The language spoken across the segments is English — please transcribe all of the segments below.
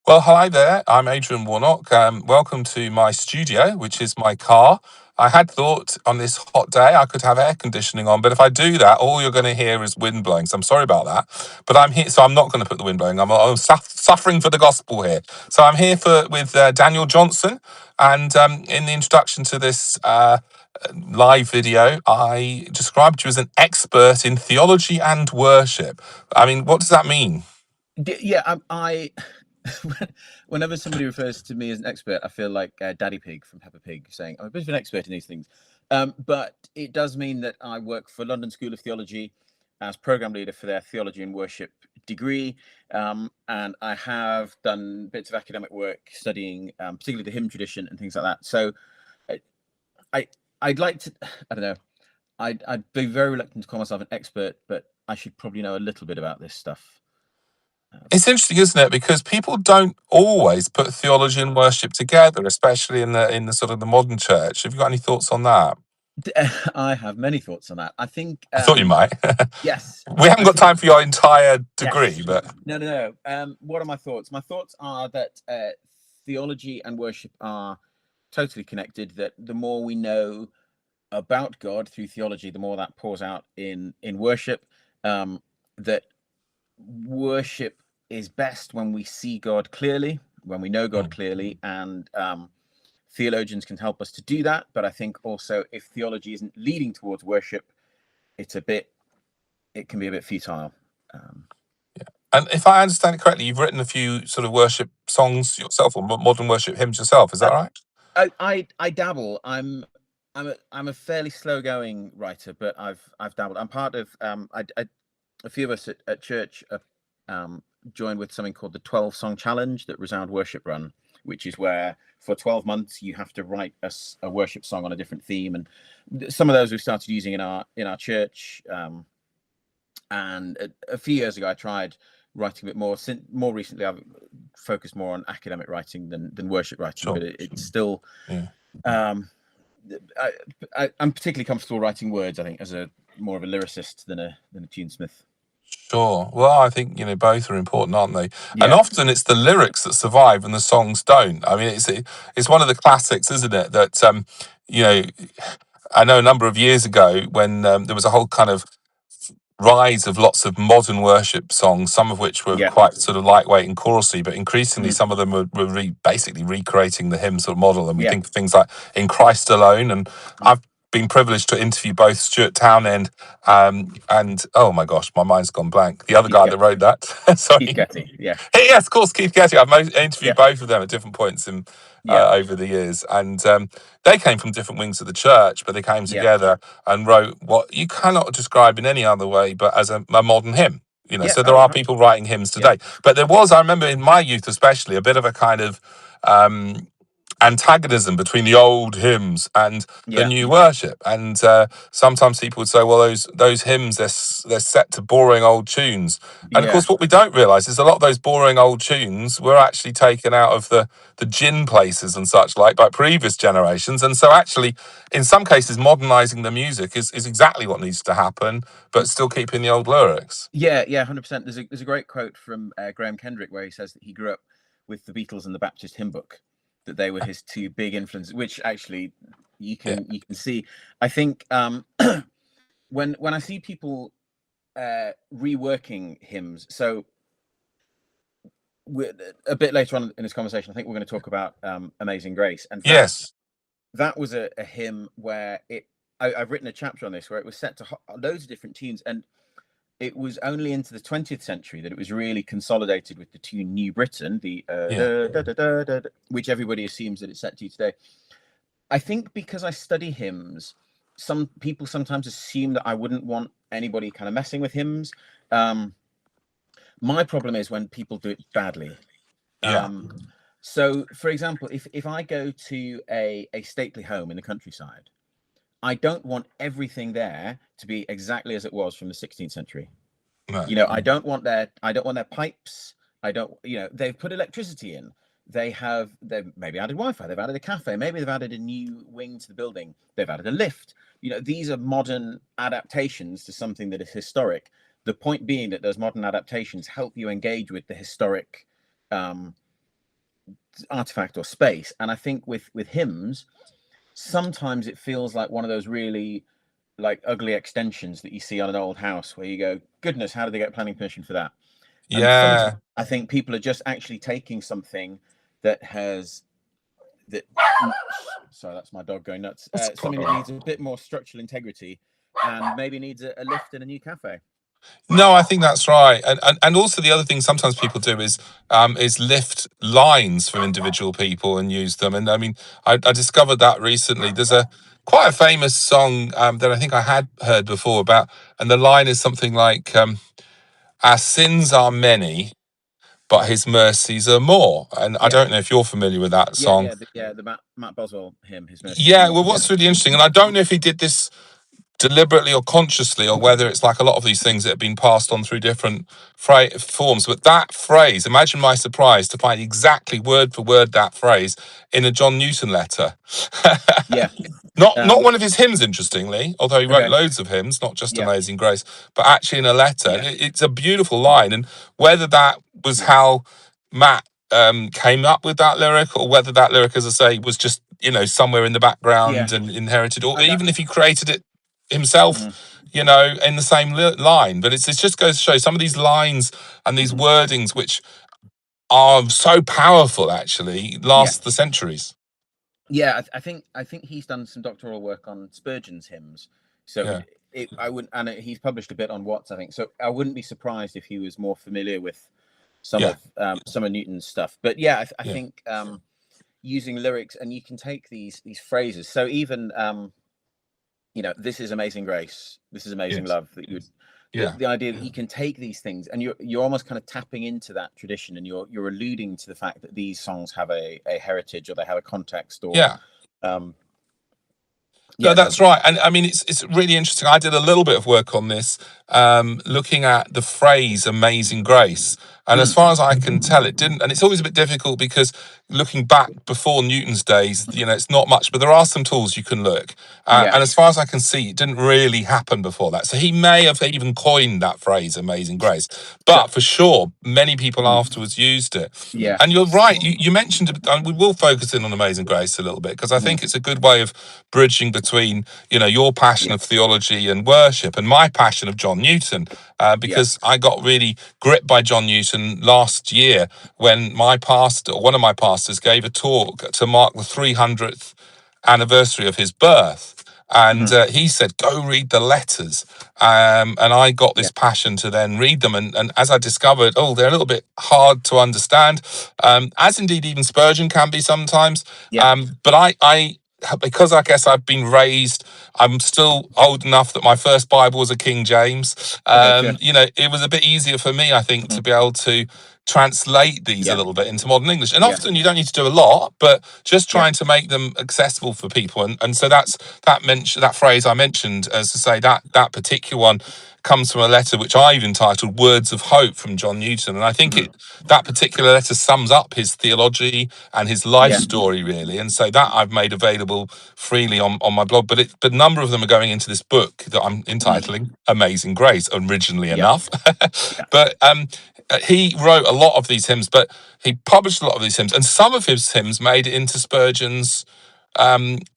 Well, hi there. I'm Adrian Warnock. Welcome to my studio, which is my car. I had thought on this hot day I could have air conditioning on, but if I do that, all you're going to hear is wind blowing. So I'm sorry about that. But I'm here, so I'm not going to put the wind blowing. I'm suffering for the gospel here. So I'm here with Daniel Johnson, and in the introduction to this live video, I described you as an expert in theology and worship. I mean, what does that mean? Yeah, whenever somebody refers to me as an expert, I feel like Daddy Pig from Peppa Pig saying I'm a bit of an expert in these things. But it does mean that I work for London School of Theology as program leader for their theology and worship degree, and I have done bits of academic work studying, particularly the hymn tradition and things like that. So, I, I I'd like to, I don't know, I'd be very reluctant to call myself an expert, but I should probably know a little bit about this stuff. It's interesting, isn't it? Because people don't always put theology and worship together, especially in the sort of the modern church. Have you got any thoughts on that? I have many thoughts on that. I think, I thought you might. yes, We haven't I got think, time for your entire degree, yes. but No. What are my thoughts? My thoughts are that theology and worship are totally connected. That the more we know about God through theology, the more that pours out in worship. That worship is best when we see God clearly, when we know God mm, clearly, and theologians can help us to do that. But I think also if theology isn't leading towards worship, it's it can be a bit futile. Um, and if I understand it correctly, you've written a few sort of worship songs yourself, or modern worship hymns yourself. Is that uh, right? I dabble. I'm a fairly slow going writer, but I've dabbled. I'm part of a few of us at church joined with something called the 12 Song Challenge that Resound Worship run, which is where for 12 months you have to write a worship song on a different theme, and some of those we've started using in our church. And a few years ago, I tried writing a bit more. More recently, I've focused more on academic writing than worship writing, Sure. but it's still. Yeah. Um, I'm particularly comfortable writing words. I think as a more of a lyricist than a tunesmith. Sure. Well, I think both are important, aren't they? And Yeah, often it's the lyrics that survive and the songs don't. I mean, it's one of the classics, isn't it? That you know, I know a number of years ago when there was a whole kind of rise of lots of modern worship songs, some of which were yeah, quite sort of lightweight and chorusy, but increasingly mm, some of them were basically recreating the hymn sort of model. And we yeah, think of things like In Christ Alone. And yeah. I've been privileged to interview both Stuart Townend and, oh my gosh, my mind's gone blank. The other Keith guy that wrote that. Keith Sorry. Getty. Yeah, Yes, of course, Keith Getty. I've yeah, interviewed both of them at different points in yeah, over the years, and they came from different wings of the church, but they came yeah, together and wrote what you cannot describe in any other way but as a modern hymn. yeah. So there Oh, are people writing hymns yeah, today, but there was, I remember in my youth especially, a bit of a kind of um, antagonism between the old hymns and the yeah, new worship. And sometimes people would say, well, those hymns, they're set to boring old tunes. And of yeah. course, what we don't realise is a lot of those boring old tunes were actually taken out of the gin places and such like by previous generations. And so actually, in some cases, modernising the music is exactly what needs to happen, but still keeping the old lyrics. Yeah, 100%. There's a great quote from Graham Kendrick where he says that he grew up with the Beatles and the Baptist Hymn Book, that they were his two big influences, which actually Yeah. you can see. I think when I see people reworking hymns, so a bit later on in this conversation, I think we're going to talk about Amazing Grace, and Yes. that was a hymn where I've written a chapter on this where it was set to loads of different tunes, and it was only into the 20th century that it was really consolidated with the tune New Britain, the Yeah. which everybody assumes that it's set to today. I think because I study hymns, some people sometimes assume that I wouldn't want anybody kind of messing with hymns. Um, my problem is when people do it badly. Yeah. So, for example, if I go to a stately home in the countryside, I don't want everything there to be exactly as it was from the 16th century. No. I don't want their pipes. I don't, they've put electricity in. They've maybe added Wi-Fi. They've added a cafe. Maybe they've added a new wing to the building. They've added a lift. These are modern adaptations to something that is historic. The point being that those modern adaptations help you engage with the historic artifact or space. And I think with hymns, sometimes it feels like one of those really like ugly extensions that you see on an old house where you go, goodness, how did they get planning permission for that? And sometimes Yeah, I think people are just actually taking something that has that. Sorry, that's my dog going nuts. that's Something quite. that needs a bit more structural integrity and maybe needs a lift in a new cafe. No, I think that's right, and also the other thing sometimes people do is lift lines from individual people and use them. And I mean, I discovered that recently. There's a quite a famous song that I think I had heard before about, and the line is something like, "Our sins are many, but His mercies are more." And I Yeah, don't know if you're familiar with that yeah, song. the Matt Boswell hymn, His mercies are Yeah, more. well, Yeah, what's really interesting, and I don't know if he did this deliberately or consciously, or whether it's like a lot of these things that have been passed on through different forms. But that phrase, imagine my surprise to find exactly word for word that phrase in a John Newton letter. yeah. Not one of his hymns, interestingly, although he wrote Okay. loads of hymns, not just Yeah, Amazing Grace, but actually in a letter. And yeah. it's a beautiful line. And whether that was Yeah, how Matt came up with that lyric, or whether that lyric, as I say, was just, somewhere in the yeah. background and inherited, or That, even if he created it himself, mhm, in the same line. But it just goes to show some of these lines and these mhm. wordings, which are so powerful, actually, Yeah, last the centuries. yeah. I think he's done some doctoral work on Spurgeon's hymns. So Yeah, I wouldn't, and he's published a bit on Watts, I think. So I wouldn't be surprised if he was more familiar with yeah, some of Newton's stuff. But yeah, I yeah, think using lyrics, and you can take these phrases. So even this is Amazing Grace, this is Amazing yes, Love. That you yeah, the idea that you can take these things and you're almost kind of tapping into that tradition, and you're alluding to the fact that these songs have a heritage, or they have a context, or yeah. um No, yeah so that's right. And I mean, it's really interesting. I did a little bit of work on this, looking at the phrase "Amazing Grace," and as mm, far as I can tell, it didn't. And it's always a bit difficult because looking back before Newton's days, it's not much, but there are some tools you can look. yeah, And as far as I can see, it didn't really happen before that. So he may have even coined that phrase "Amazing Grace," so but for sure, many people mm, afterwards used it. yeah, And you're right. You mentioned, and we will focus in on Amazing Grace a little bit, because I mm, think it's a good way of bridging between, your passion yeah, of theology and worship and my passion of John Newton, yeah, because I got really gripped by John Newton last year when my pastor, or one of my pastors, gave a talk to mark the 300th anniversary of his birth. And mhm, he said, go read the letters. And I got yeah, this passion to then read them. And as I discovered, they're a little bit hard to understand, as indeed even Spurgeon can be sometimes. yeah. But because I guess I've been raised, I'm still old enough that my first Bible was a King James. Okay, sure. It was a bit easier for me, I think, to Mhm, be able to translate these a yeah, little bit into modern English. And yeah, often you don't need to do a lot, but just yeah, trying to make them accessible for people. And so that phrase I mentioned, as to say, that particular one comes from a letter which I've entitled "Words of Hope" from John Newton. And I think mhm, that particular letter sums up his theology and his life yeah, story, really. And so that I've made available freely on my blog. But a number of them are going into this book that I'm mm, entitling "Amazing Grace," originally yeah, enough. yeah, But he wrote a lot of these hymns, but he published a lot of these hymns, and some of his hymns made it into Spurgeon's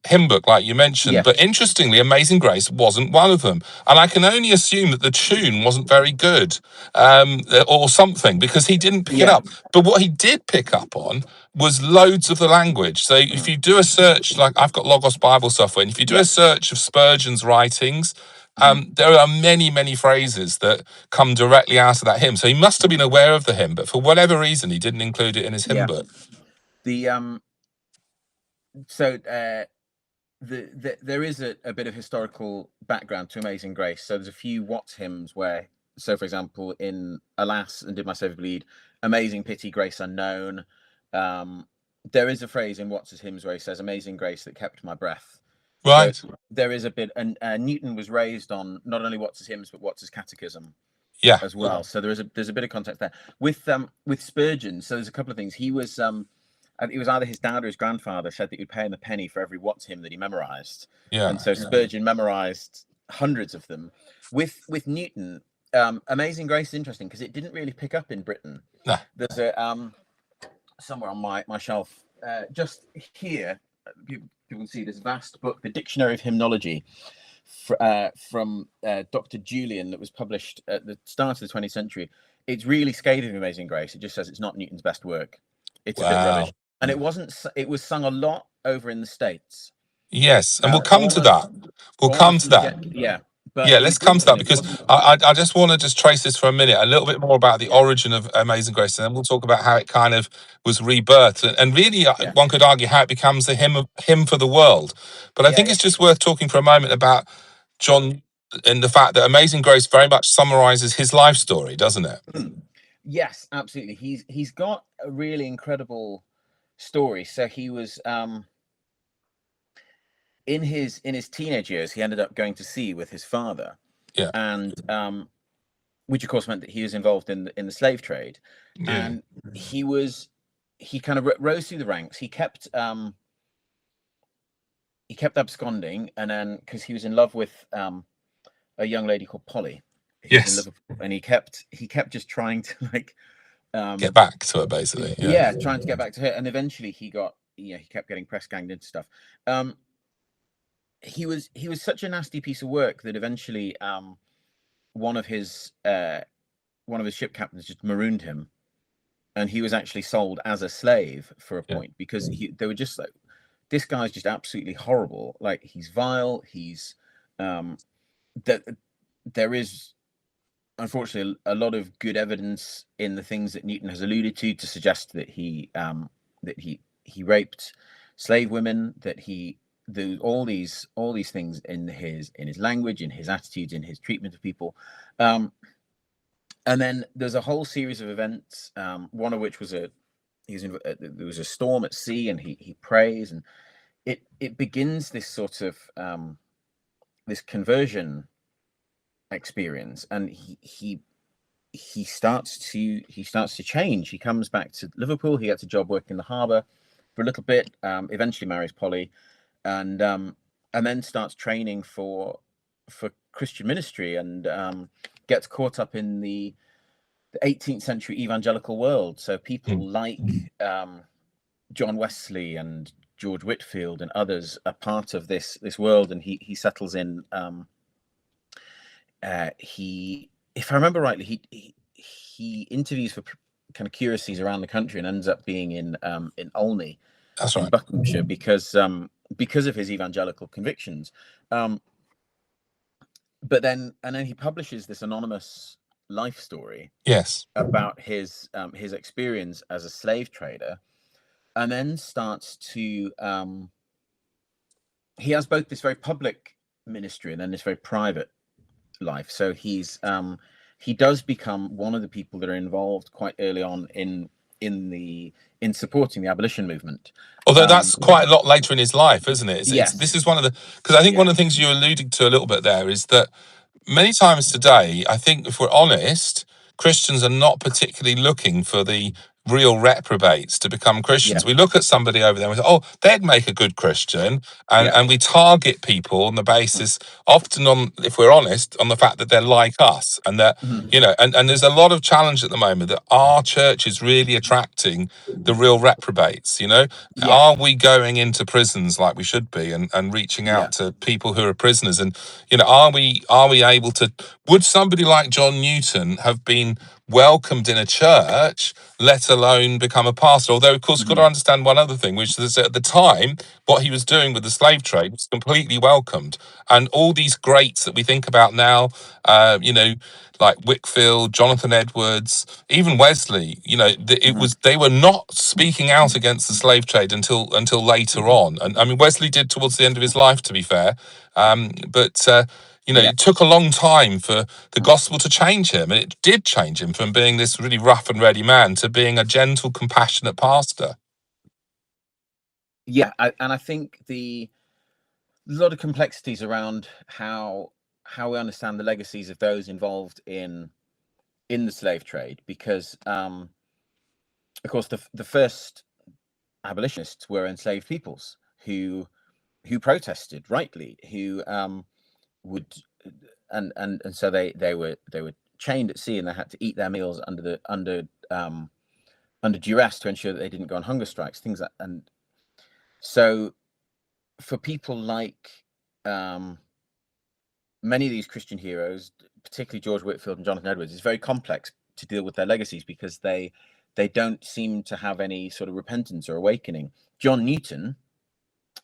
hymn book, like you mentioned. yeah, But interestingly, Amazing Grace wasn't one of them. And I can only assume that the tune wasn't very good, or something, because he didn't pick it yeah, up. But what he did pick up on was loads of the language. So if mm, you do a search, like I've got Logos Bible software, and if you do yeah, a search of Spurgeon's writings, mhm, there are many, many phrases that come directly out of that hymn. So he must have been aware of the hymn, but for whatever reason, he didn't include it in his hymn yeah. book. The so there is a bit of historical background to Amazing Grace. So there's a few Watts hymns where, so for example, in Alas and Did My Saviour Bleed, Amazing Pity, Grace Unknown, um, there is a phrase in Watts's hymns where he says, Amazing Grace that kept my breath. So Right? there is a bit, and Newton was raised on not only Watts's hymns but Watts's catechism Yeah, as well. So there's a bit of context there with Spurgeon. So there's a couple of things. He was it was either his dad or his grandfather said that you'd pay him a penny for every Watts hymn that he memorized, and yeah. so Spurgeon memorized hundreds of them. With Newton, Amazing Grace is interesting because it didn't really pick up in Britain. Nah, There's a somewhere on my shelf. Just here, people can see this vast book, the Dictionary of Hymnology, from Dr. Julian, that was published at the start of the 20th century. It's really scathing of Amazing Grace. It just says it's not Newton's best work. It's a bit rubbish. Wow. And it wasn't. It was sung a lot over in the States. Yes, and we'll come to Almost, that. We'll come almost to from the that. get. Yeah, but Yeah, in let's come to that Britain, it because wasn't. I just want to just trace this for a minute, a little bit more about the Yeah, origin of Amazing Grace, and then we'll talk about how it kind of was rebirthed, and really yeah, one could argue how it becomes a hymn for the world. But I yeah, think yeah. it's just worth talking for a moment about John and the fact that Amazing Grace very much summarizes his life story, doesn't it? Yes, absolutely. He's got a really incredible story. So he was in his teenage years, he ended up going to sea with his father, Yeah, and which of course meant that he was involved in the slave trade, yeah, and he kind of rose through the ranks. He kept absconding, and then because he was in love with a young lady called Polly, who was in yes, Liverpool, and he kept just trying to like get um back to it basically. Yeah, yeah, trying to get back to her, and eventually he kept getting press ganged into stuff. um he was such a nasty piece of work that eventually one of his ship captains just marooned him, and he was actually sold as a slave for a yeah. point, because they were just like, this guy's just absolutely horrible. Like, he's vile. He's that there is unfortunately a lot of good evidence in the things that Newton has alluded to suggest that he raped slave women, that he all these things in his language, in his attitudes, in his treatment of people. And then there's a whole series of events, one of which was there was a storm at sea, and he prays, and it begins this sort of this conversion experience, and he starts to change. He comes back to Liverpool. He gets a job working in the harbour for a little bit. Eventually marries Polly, and then starts training for Christian ministry, and gets caught up in the 18th century evangelical world. So people Mm. like John Wesley and George Whitefield and others are part of this world, and he settles in. He, if I remember rightly, he interviews for kind of curiosities around the country, and ends up being in Olney, That's in right. Buckinghamshire, because of his evangelical convictions. But then he publishes this anonymous life story Yes. about his experience as a slave trader, and then starts to he has both this very public ministry and then this very private life. So he does become one of the people that are involved quite early on in supporting the abolition movement. Although that's quite a lot later in his life, isn't it? This Yes. is one of the, because I think Yeah. one of the things you're alluding to a little bit there is that many times today, I think if we're honest, Christians are not particularly looking for the real reprobates to become Yeah. Christians. We look at somebody over there and we say, oh, they'd make a good Christian. And, Yeah. and we target people on the basis, often on, if we're honest, on the fact that they're like us. And that, Mhm. and there's a lot of challenge at the moment that our church is really attracting the real reprobates. Yeah. Are we going into prisons like we should be, and reaching Yeah. out to people who are prisoners? And are we able to, would somebody like John Newton have been welcomed in a church, let alone become a pastor? Although, of course, you've got to Mhm. understand one other thing, which is at the time, what he was doing with the slave trade was completely welcomed. And all these greats that we think about now, like Whitfield, Jonathan Edwards, even Wesley, it Mhm. was, they were not speaking out against the slave trade until later on. And I mean, Wesley did towards the end of his life, to be fair. But Yeah. it took a long time for the gospel to change him, and it did change him from being this really rough and ready man to being a gentle, compassionate pastor. Yeah. And I think there's a lot of complexities around how we understand the legacies of those involved in the slave trade, because of course the first abolitionists were enslaved peoples who protested rightly, who would and so they were chained at sea, and they had to eat their meals under under duress to ensure that they didn't go on hunger strikes, things like. And so for people like many of these Christian heroes, particularly George Whitefield and Jonathan Edwards, it's very complex to deal with their legacies because they don't seem to have any sort of repentance or awakening. John Newton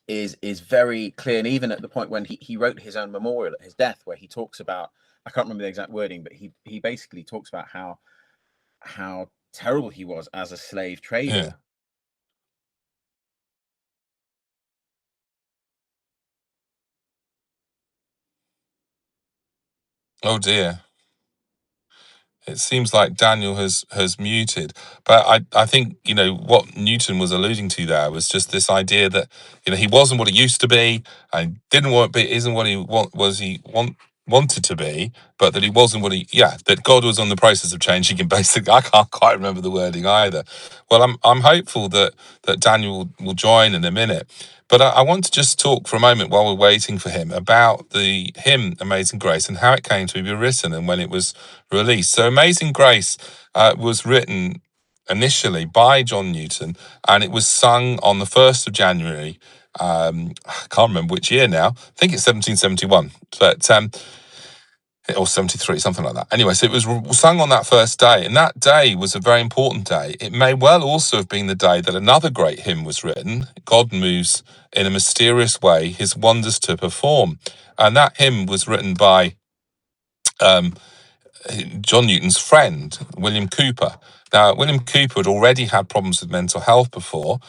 is very clear, and even at the point when he wrote his own memorial at his death, where he talks about, I can't remember the exact wording, but he basically talks about how terrible he was as a slave trader. Yeah. Oh dear. It seems like Daniel has muted, but I think what Newton was alluding to there was just this idea that he wasn't what he used to be, and didn't want to be, isn't what wanted to be, but that he wasn't what that God was on the process of changing him. Basically, I can't quite remember the wording either. Well, I'm hopeful that Daniel will join in a minute. But I want to just talk for a moment while we're waiting for him about the hymn Amazing Grace and how it came to be written and when it was released. So Amazing Grace was written initially by John Newton, and it was sung on the 1st of January. I can't remember which year now. I think it's 1771, but or 73, something like that. Anyway, so it was sung on that first day, and that day was a very important day. It may well also have been the day that another great hymn was written, God Moves in a Mysterious Way, His Wonders to Perform. And that hymn was written by John Newton's friend, William Cowper. Now, William Cowper had already had problems with mental health before,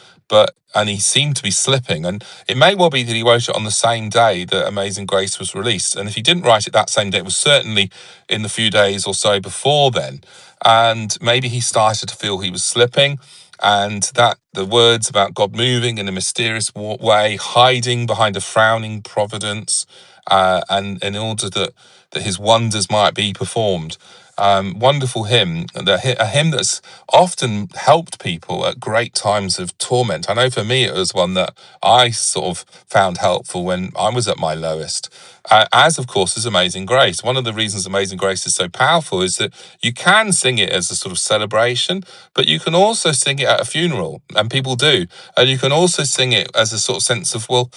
and he seemed to be slipping. And it may well be that he wrote it on the same day that Amazing Grace was released. And if he didn't write it that same day, it was certainly in the few days or so before then. And maybe he started to feel he was slipping, and that the words about God moving in a mysterious way, hiding behind a frowning providence, and in order that his wonders might be performed. Wonderful hymn, a hymn that's often helped people at great times of torment. I know for me it was one that I sort of found helpful when I was at my lowest, as of course is Amazing Grace. One of the reasons Amazing Grace is so powerful is that you can sing it as a sort of celebration, but you can also sing it at a funeral, and people do, and you can also sing it as a sort of sense of, well,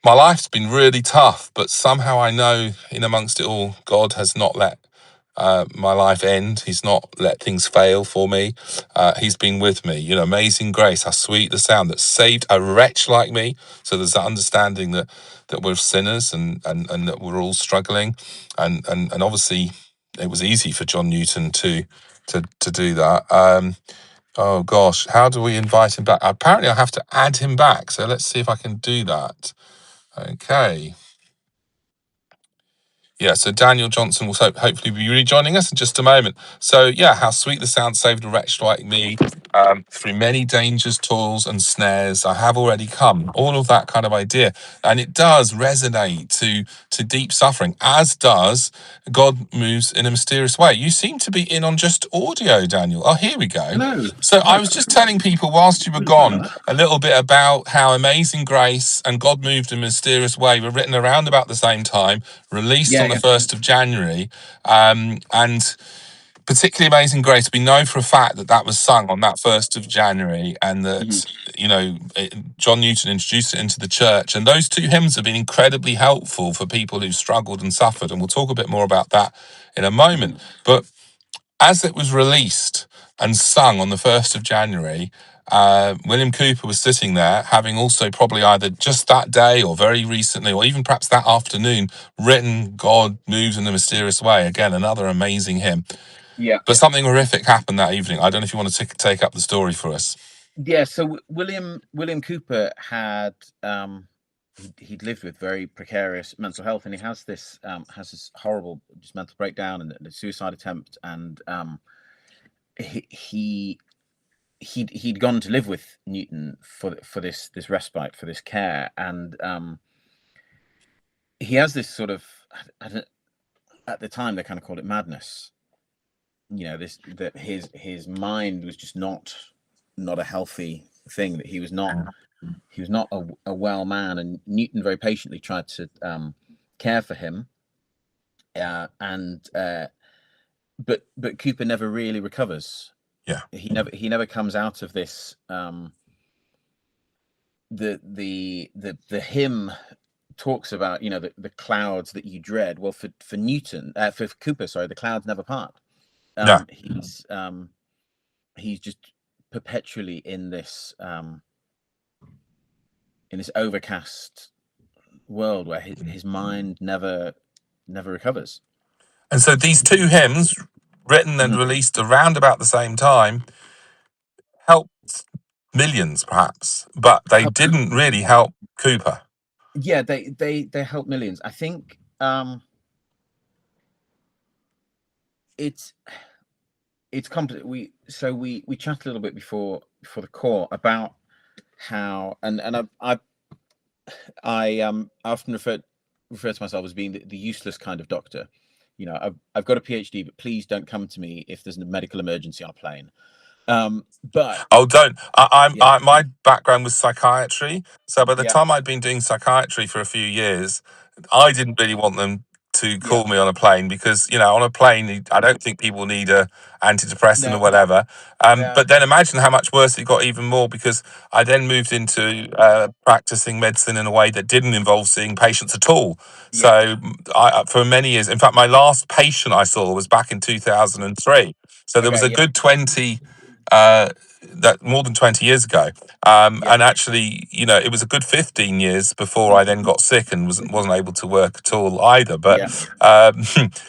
my life's been really tough, but somehow I know in amongst it all, God has not let my life end. He's not let things fail for me. He's been with me. Amazing grace, how sweet the sound that saved a wretch like me. So there's that understanding that we're sinners and that we're all struggling. And obviously it was easy for John Newton to do that. Oh gosh, how do we invite him back? Apparently I have to add him back. So let's see if I can do that. Okay. Yeah, so Daniel Johnson will hopefully be rejoining us in just a moment. So, yeah, how sweet the sound saved a wretch like me. Through many dangers, toils, and snares, I have already come. All of that kind of idea. And it does resonate to deep suffering, as does God Moves in a Mysterious Way. You seem to be in on just audio, Daniel. Oh, here we go. Hello. So I was just telling people whilst you were gone a little bit about how Amazing Grace and God Moved in a Mysterious Way were written around about the same time, released on the 1st of January, and particularly Amazing Grace, we know for a fact that was sung on that 1st of January, and that John Newton introduced it into the church, and those two hymns have been incredibly helpful for people who've struggled and suffered, and we'll talk a bit more about that in a moment. But as it was released and sung on the 1st of January, William Cowper was sitting there, having also probably either just that day or very recently, or even perhaps that afternoon, written God Moves in a Mysterious Way. Again, another amazing hymn. Yeah. But something horrific happened that evening. I don't know if you want to take up the story for us. Yeah, so William Cowper had he'd lived with very precarious mental health, and he has this horrible just mental breakdown and a suicide attempt, and he'd gone to live with Newton for this respite, for this care, and he has this sort of, at the time they kind of called it madness. That his mind was just not a healthy thing, that he was not a well man, and Newton very patiently tried to care for him, but Cowper never really recovers. Yeah. He never comes out of this. The hymn talks about, you know, the clouds that you dread. Well, for Newton, for Cooper, sorry, the clouds never part. Yeah. He's just perpetually in this overcast world where his mind never recovers. And so these two hymns, written and Mhm. released around about the same time, helped millions, perhaps, but they didn't really help Cooper. Yeah, they help millions. I think it's complicated. We chatted a little bit before the call about how, and I often refer to myself as being the useless kind of doctor. You know, I've got a PhD, but please don't come to me if there's a medical emergency on a plane. But Oh, don't. yeah, My background was psychiatry. So by the yeah, time I'd been doing psychiatry for a few years, I didn't really want them to yeah, call me on a plane because, you know, on a plane, I don't think people need a antidepressant or no, whatever. yeah, But then imagine how much worse it got even more because I then moved into practicing medicine in a way that didn't involve seeing patients at all. yeah. So for many years, in fact, my last patient I saw was back in 2003. So there was Okay, a yeah, good 20 that more than 20 years ago. yeah, And actually, you know, it was a good 15 years before I then got sick and wasn't able to work at all either. But yeah, um,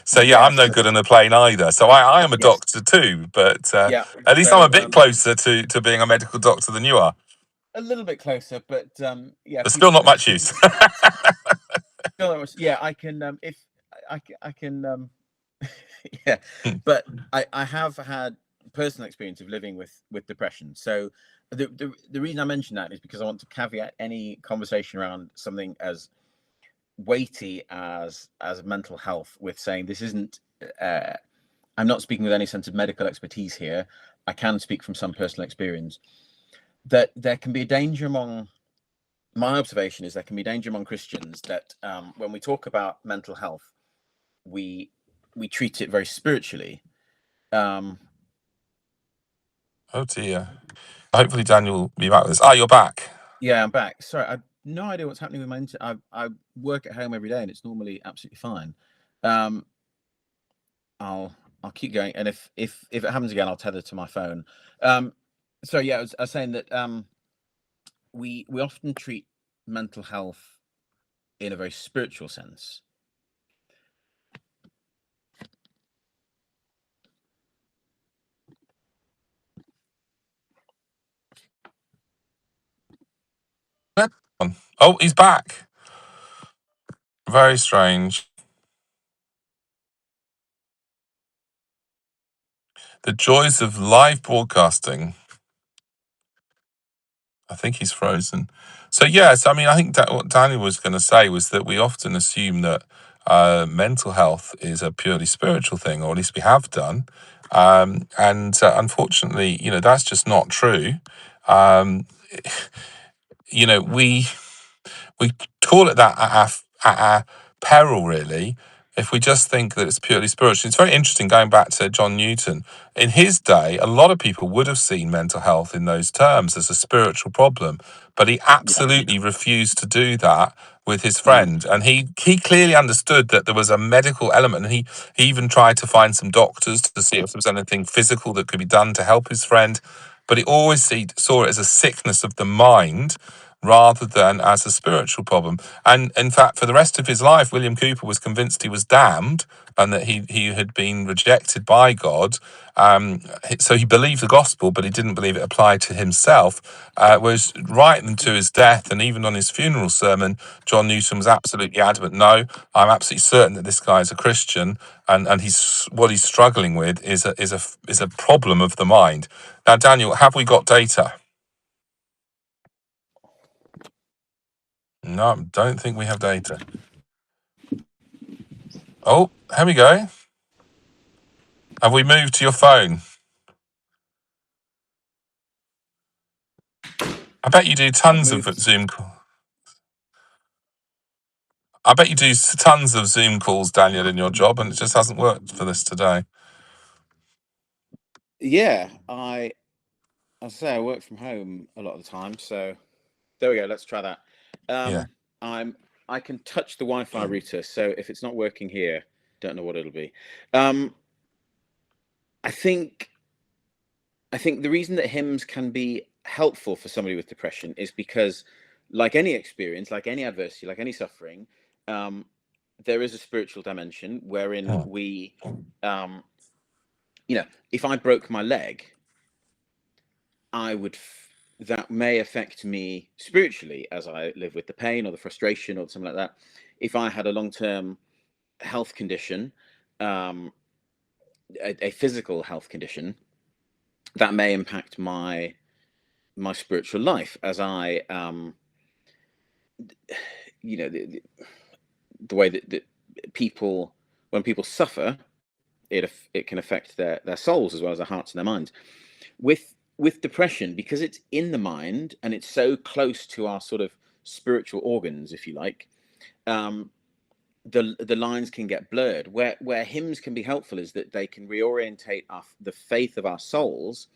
so, yeah, yeah. I'm no So good on a plane either. So I am a yes, doctor too, but yeah. at least I'm a So bit closer to being a medical doctor than you are. a little bit closer, but yeah, But still people not much use. still not much. Yeah, I can if I can yeah, but I have had personal experience of living with depression. So the reason I mention that is because I want to caveat any conversation around something as weighty as mental health with saying this isn't. I'm not speaking with any sense of medical expertise here. I can speak from some personal experience that there can be a danger among. My observation is there can be danger among Christians that when we talk about mental health, we treat it very spiritually. Um, Oh, dear. Hopefully, Daniel will be back with us. Ah, you're back. yeah, I'm back. Sorry, I've no idea what's happening with my internet. I work at home every day and it's normally absolutely fine. Um, I'll keep going, and if it happens again, I'll tether to my phone. So yeah, I was saying that we often treat mental health in a very spiritual sense. Oh, he's back. Very strange. The joys of live broadcasting. I think he's frozen. So yes, I mean, I think what Daniel was going to say was that we often assume that mental health is a purely spiritual thing, or at least we have done. And unfortunately, you know, that's just not true. Um, you know, we call it that at our peril, really, if we just think that it's purely spiritual. It's very interesting going back to John Newton. In his day, a lot of people would have seen mental health in those terms as a spiritual problem, but he Yeah. absolutely refused to do that with his Mm. friend. And he clearly understood that there was a medical element. And he even tried to find some doctors to see if there was anything physical that could be done to help his friend. But he always saw it as a sickness of the mind rather than as a spiritual problem. And in fact, for the rest of his life, William Cooper was convinced he was damned and that he had been rejected by God. So he believed the gospel, but he didn't believe it applied to himself. Whereas right into his death and even on his funeral sermon, John Newton was absolutely adamant, no, I'm absolutely certain that this guy is a Christian, and he's what he's struggling with is a problem of the mind. Now, Daniel, have we got data? No, don't think we have data. Oh, here we go. Have we moved to your phone? I bet you do I've tons of moved. Zoom. I bet you do tons of Zoom calls, Daniel, in your job, and it just hasn't worked for this today. Yeah, I say I work from home a lot of the time, so there we go. Let's try that. Yeah. I'm I can touch the Wi-Fi router, so if it's not working here, don't know what it'll be. Um, I think I think the reason that hymns can be helpful for somebody with depression is because, like any experience, like any adversity, like any suffering, um, there is a spiritual dimension wherein Mm. we, if I broke my leg, I would. That may affect me spiritually as I live with the pain or the frustration or something like that. If I had a long-term health condition, um, a physical health condition, that may impact my spiritual life as I, the way that people, when people suffer, it can affect their souls as well as their hearts and their minds. With depression, because it's in the mind and it's so close to our sort of spiritual organs, if you like, um, the lines can get blurred. Where hymns can be helpful is that they can reorientate the faith of our souls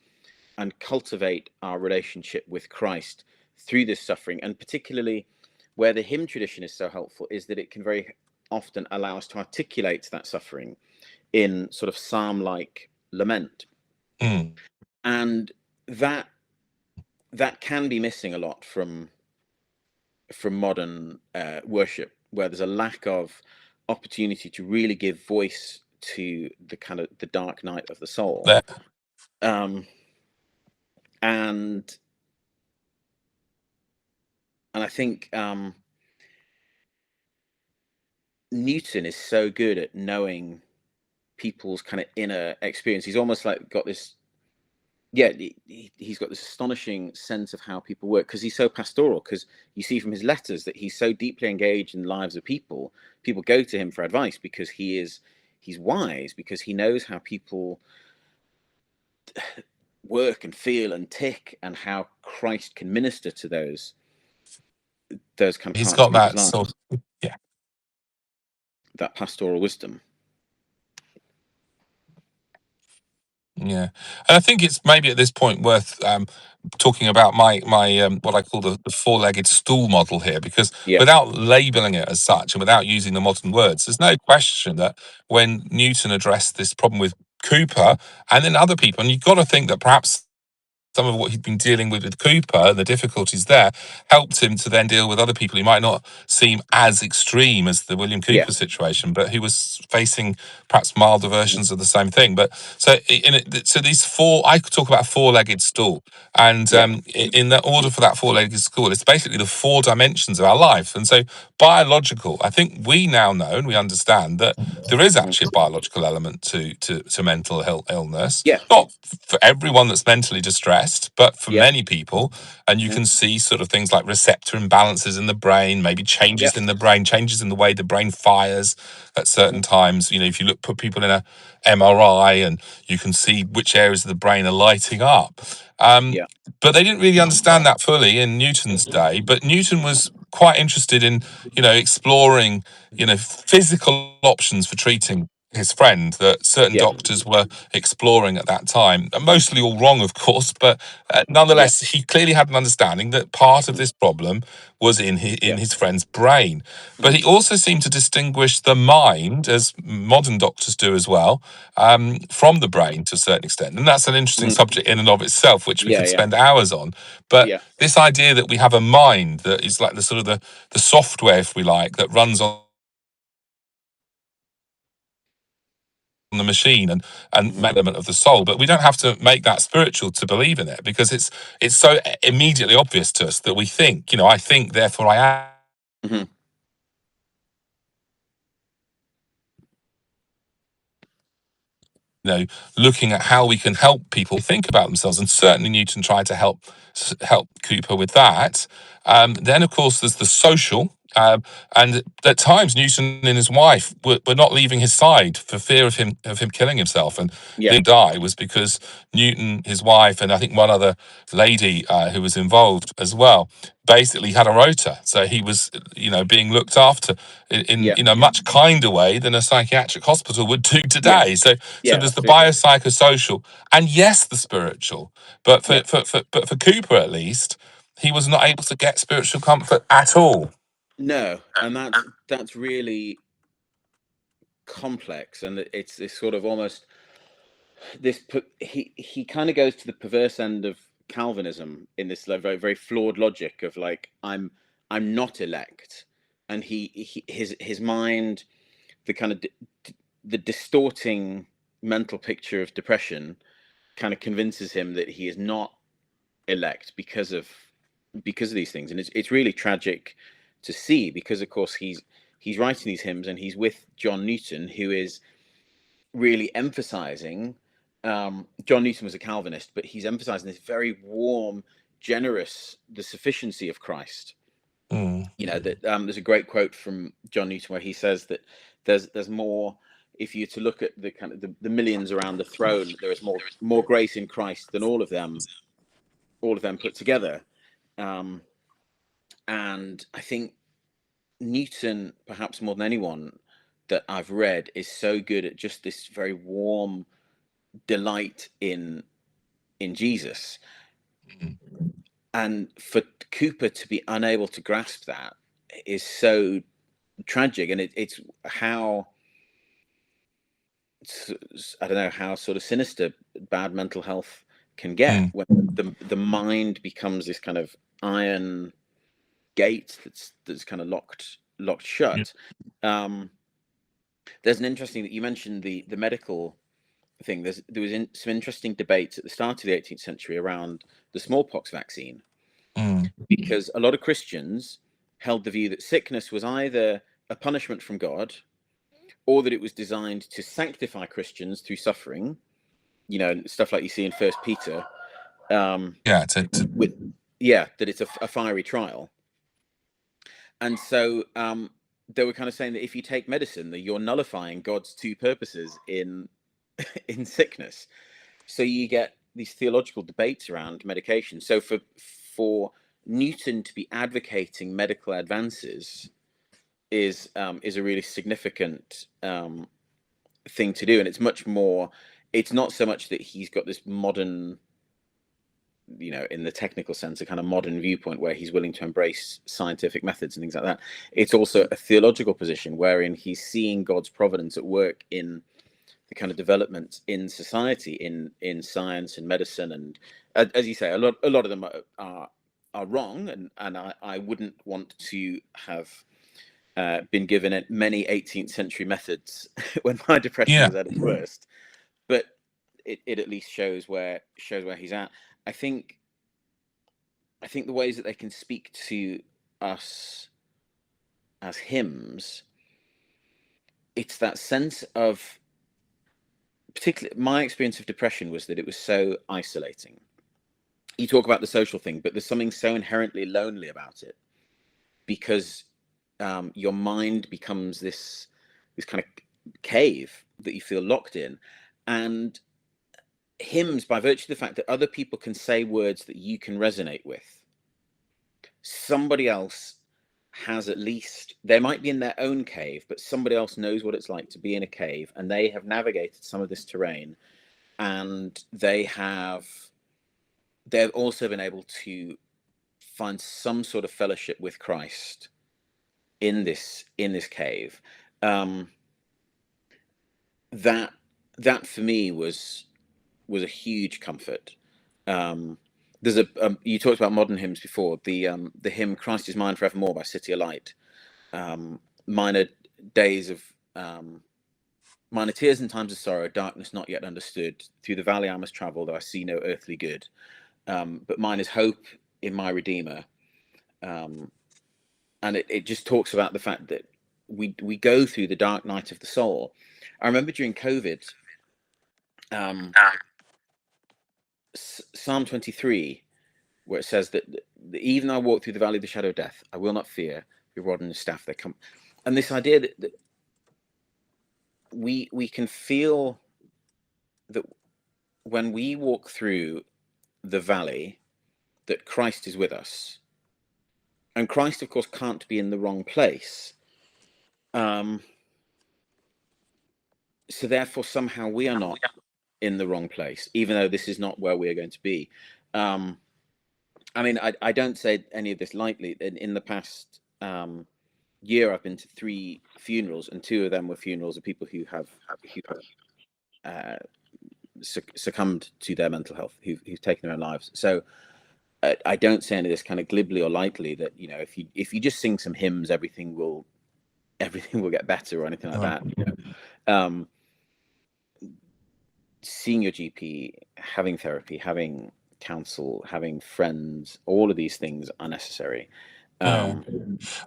and cultivate our relationship with Christ through this suffering. And particularly where the hymn tradition is so helpful is that it can very often allow us to articulate that suffering in sort of psalm-like lament. Mm. And that can be missing a lot from modern worship, where there's a lack of opportunity to really give voice to the kind of the dark night of the soul. There. um, and I think Newton is so good at knowing people's kind of inner experience. He's almost like got this, yeah, he's got this astonishing sense of how people work, because he's so pastoral. Because you see from his letters that he's so deeply engaged in the lives of people. People go to him for advice because he's wise, because he knows how people work and feel and tick, and how Christ can minister to those kind of He's parts of got people's that lives. sort of, yeah. That pastoral wisdom. Yeah, and I think it's maybe at this point worth talking about my what I call the four-legged stool model here, because Yeah, without labelling it as such and without using the modern words, there's no question that when Newton addressed this problem with Cooper and then other people, and you've got to think that perhaps some of what he'd been dealing with Cooper, the difficulties there, helped him to then deal with other people who might not seem as extreme as the William yeah, Cooper situation, but who was facing perhaps milder versions of the same thing. But so so these four, I could talk about a four-legged stool, and yeah, in the order for that four-legged stool, it's basically the four dimensions of our life. And so biological, I think we now know and we understand that there is actually a biological element to mental illness. yeah, Not for everyone that's mentally distressed, but for yeah, many people. And you can see sort of things like receptor imbalances in the brain, maybe yeah, changes in the brain, changes in the way the brain fires at certain times. You know, if you put people in a MRI and you can see which areas of the brain are lighting up. Um, yeah, but they didn't really understand that fully in Newton's day. But Newton was quite interested in, exploring, physical options for treating his friend that certain yeah, doctors were exploring at that time. Mostly all wrong, of course, but yeah, nonetheless, he clearly had an understanding that part of this problem was in yeah, his friend's brain. But he also seemed to distinguish the mind, as modern doctors do as well, from the brain to a certain extent. And that's an interesting subject in and of itself, which we yeah, could yeah, spend hours on. But yeah, this idea that we have a mind that is like the sort of the software, if we like, that runs on the machine and element of the soul, but we don't have to make that spiritual to believe in it, because it's so immediately obvious to us that we think, I think, therefore I am. hmm Looking at how we can help people think about themselves, and certainly Newton tried to help Cooper with that. Then, of course, there's the social, And at times, Newton and his wife were not leaving his side for fear of him killing himself. And Yeah. he died was because Newton, his wife, and I think one other lady who was involved as well, basically had a rota. So he was, being looked after in Yeah. much kinder way than a psychiatric hospital would do Yeah. today. So Yeah. there's the Absolutely. biopsychosocial and yes, the spiritual. But Yeah. for Cooper at least, he was not able to get spiritual comfort at all. No, and that's really complex, and it's this sort of almost he kind of goes to the perverse end of Calvinism in this very very flawed logic of like I'm not elect, and his mind, the kind of the distorting mental picture of depression kind of convinces him that he is not elect because of these things, and it's really tragic to see, because of course he's writing these hymns and he's with John Newton, who is really emphasizing John Newton was a Calvinist, but he's emphasizing this very warm, generous, the sufficiency of Christ. That there's a great quote from John Newton where he says that there's more, if you to look at the kind of the millions around the throne, there is more grace in Christ than all of them put together. And I think Newton, perhaps more than anyone that I've read, is so good at just this very warm delight in Jesus. And for Cooper to be unable to grasp that is so tragic, and it's how, I don't know, how sort of sinister bad mental health can get when the mind becomes this kind of iron gate that's kind of locked shut. There's an interesting, that you mentioned the medical thing. There was some interesting debates at the start of the 18th century around the smallpox vaccine, because a lot of Christians held the view that sickness was either a punishment from God, or that it was designed to sanctify Christians through suffering. Stuff like you see in First Peter. That it's a fiery trial. And so they were kind of saying that if you take medicine, that you're nullifying God's two purposes in sickness. So you get these theological debates around medication. So for Newton to be advocating medical advances is a really significant thing to do, and it's much more. It's not so much that he's got this modern, in the technical sense, a kind of modern viewpoint where he's willing to embrace scientific methods and things like that. It's also a theological position wherein he's seeing God's providence at work in the kind of development in society, in science and medicine, and as you say, a lot of them are wrong, and I wouldn't want to have been given many 18th century methods when my depression was at its worst, but it at least shows where he's at. I think the ways that they can speak to us as hymns, it's that sense of, particularly my experience of depression was that it was so isolating. You talk about the social thing, but there's something so inherently lonely about it, because your mind becomes this kind of cave that you feel locked in. And hymns, by virtue of the fact that other people can say words that you can resonate with, somebody else has, at least, they might be in their own cave, but somebody else knows what it's like to be in a cave, and they have navigated some of this terrain, and they've also been able to find some sort of fellowship with Christ in this cave. That for me was a huge comfort. There's you talked about modern hymns before. The hymn "Christ Is Mine Forevermore" by City of Light. Minor days of minor tears and times of sorrow, darkness not yet understood. Through the valley I must travel, though I see no earthly good. But mine is hope in my Redeemer. And it just talks about the fact that we go through the dark night of the soul. I remember during COVID, Psalm 23, where it says that even though I walk through the valley of the shadow of death, I will not fear, rod and staff, they come. And this idea that we can feel that when we walk through the valley, that Christ is with us. And Christ, of course, can't be in the wrong place. So therefore, somehow we are not in the wrong place, even though this is not where we are going to be. I mean, I don't say any of this lightly. In the past year, I've been to 3 funerals, and 2 of them were funerals of people who have succumbed to their mental health, who've taken their own lives. So I don't say any of this kind of glibly or lightly, that, you know, if you just sing some hymns, everything will get better, or anything like that. You know, seeing your GP, having therapy, having counsel, having friends, all of these things are necessary. I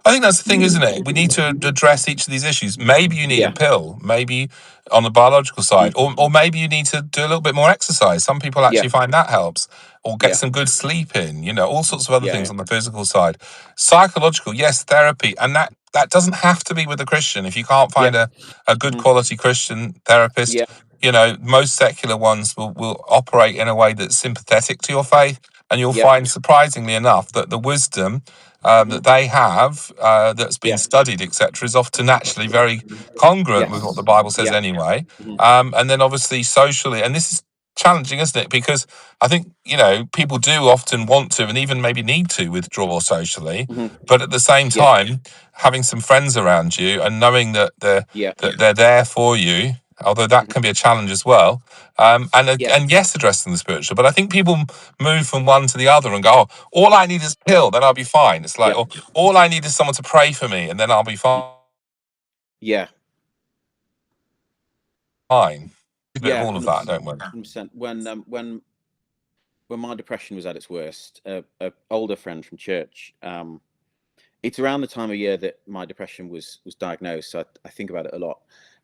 think that's the thing, isn't it? We need to address each of these issues. Maybe you need a Yeah. pill, maybe on the biological side, or maybe you need to do a little bit more exercise. Some people actually find that helps, or get some good sleep in, you know, all sorts of other things on the physical side. Psychological, yes, therapy, and that doesn't have to be with a Christian. If you can't find a good quality Christian therapist, you know, most secular ones will operate in a way that's sympathetic to your faith, and you'll find, surprisingly enough, that the wisdom that they have, that's been studied, etc., is often actually very congruent with what the Bible says anyway. And then obviously socially, and this is challenging, isn't it? Because I think, you know, people do often want to, and even maybe need to, withdraw socially, but at the same time, having some friends around you and knowing that they're there for you, although that can be a challenge as well. And yes, addressing the spiritual. But I think people move from one to the other and go, oh, all I need is a pill, then I'll be fine. It's like, all I need is someone to pray for me, and then I'll be fine. Yeah. Fine. A bit of all of that, don't we? 100%. When my depression was at its worst, a older friend from church, it's around the time of year that my depression was diagnosed, so I think about it a lot.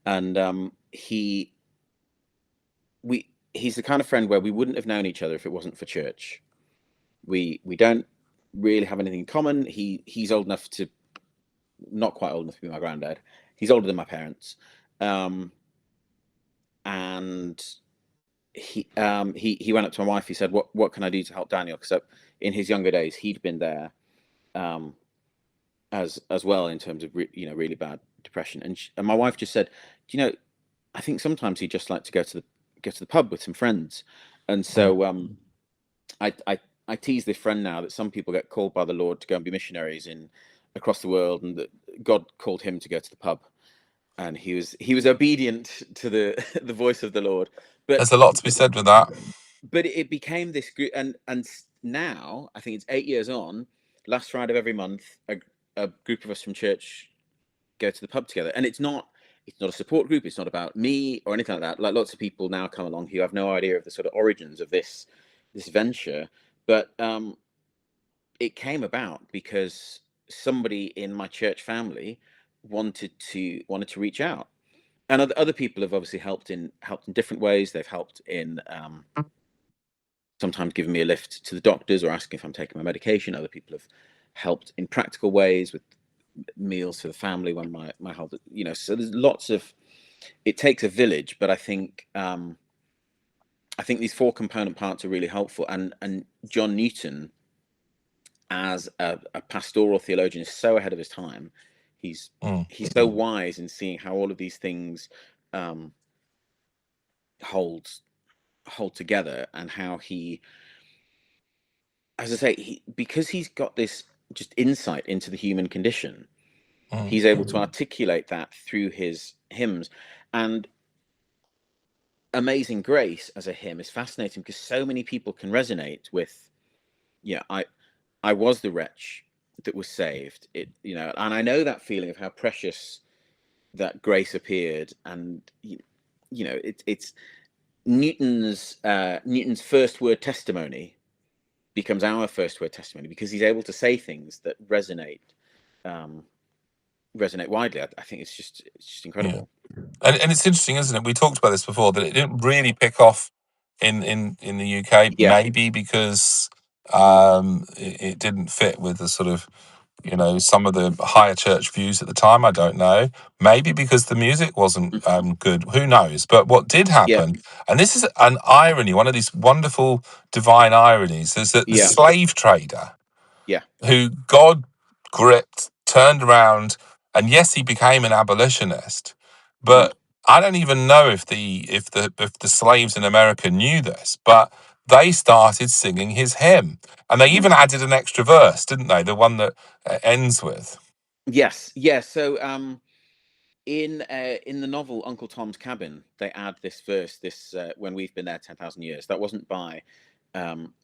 And he's the kind of friend where we wouldn't have known each other if it wasn't for church. We don't really have anything in common. He's old enough to, not quite old enough to be my granddad. He's older than my parents, and he went up to my wife. He said, "What can I do to help Daniel?" Because in his younger days, he'd been there, as well, in terms of really bad depression. And my wife just said, "Do you know, I think sometimes he'd just like to go to the pub with some friends." And so I tease this friend now that some people get called by the Lord to go and be missionaries across the world, and that God called him to go to the pub, and he was obedient to the the voice of the Lord. But there's a lot to be said with that. But it became this group, and now I think it's 8 years on. Last Friday of every month, a group of us from church go to the pub together, and it's not a support group. It's not about me or anything like that. Like, lots of people now come along who have no idea of the sort of origins of this venture, but it came about because somebody in my church family wanted to reach out, and other people have obviously helped in different ways. They've helped in sometimes giving me a lift to the doctors or asking if I'm taking my medication. Other people have helped in practical ways with meals for the family when my health, so there's lots of, it takes a village, but I think these 4 component parts are really helpful. And John Newton, as a pastoral theologian, is so ahead of his time. He's so wise in seeing how all of these things hold together, and how he, as I say, because he's got this just insight into the human condition, he's able to articulate that through his hymns. And Amazing Grace as a hymn is fascinating because so many people can resonate with, I was the wretch that was saved. And I know that feeling of how precious that grace appeared. And it's Newton's first word testimony becomes our first word testimony, because he's able to say things that resonate widely. I think it's just incredible. And it's interesting, isn't it? We talked about this before, that it didn't really pick off in the UK, maybe because it didn't fit with the sort of some of the higher church views at the time. I don't know. Maybe because the music wasn't good. Who knows? But what did Yeah. happen, and this is an irony, one of these wonderful divine ironies, is that the Yeah. slave trader Yeah. who God gripped, turned around, and yes, he became an abolitionist. Mhm. But I don't even know if the slaves in America knew this, but they started singing his hymn, and they Mhm. even added an extra verse, didn't they? The one that ends with. Yes. Yeah. So in the novel Uncle Tom's Cabin, they add this verse, this when we've been there 10,000 years. That wasn't by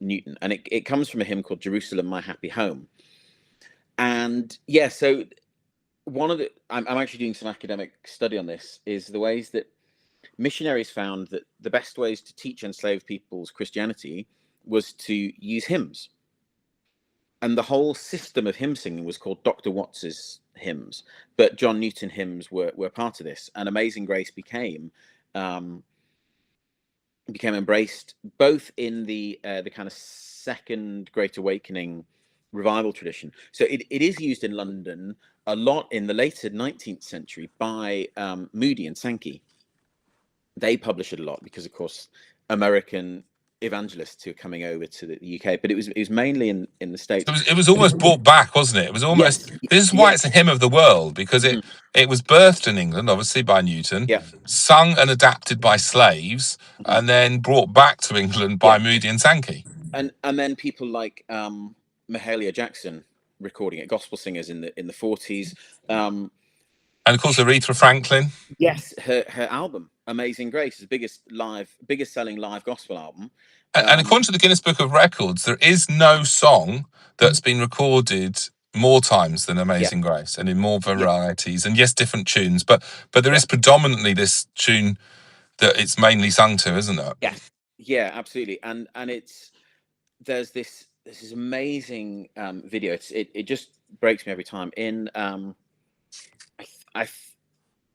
Newton, and it comes from a hymn called Jerusalem, My Happy Home. And yeah, so one of the I'm actually doing some academic study on this, is the ways that missionaries found that the best ways to teach enslaved people's Christianity was to use hymns. And the whole system of hymn singing was called Dr. Watts's hymns, but John Newton hymns were part of this, and Amazing Grace um, became embraced both in the kind of second Great Awakening revival tradition. So it is used in London a lot in the later 19th century by Moody and Sankey. They publish it a lot because, of course, American evangelists who are coming over to the UK, but it was mainly in the It States. was, it was But almost brought back, wasn't it? It was almost. yes, This is why yeah, it's a hymn of the world, because it mhm, it was birthed in England, obviously by Newton, yeah, sung and adapted by slaves, mhm, and then brought back to England by yeah, Moody and Sankey. and then people like Mahalia Jackson recording it, gospel singers in the 40s. Um, And of course, Aretha Franklin. yes, her album Amazing Grace is the biggest selling live gospel album. And Um, according to the Guinness Book of Records, there is no song that's been recorded more times than yeah, Amazing Grace, and in more yeah, varieties, and yes, different tunes. But there yeah, is predominantly this tune that it's mainly sung to, isn't it? yes, yeah, absolutely. And it's there's this amazing video. It just breaks me every time. In I th- I, th-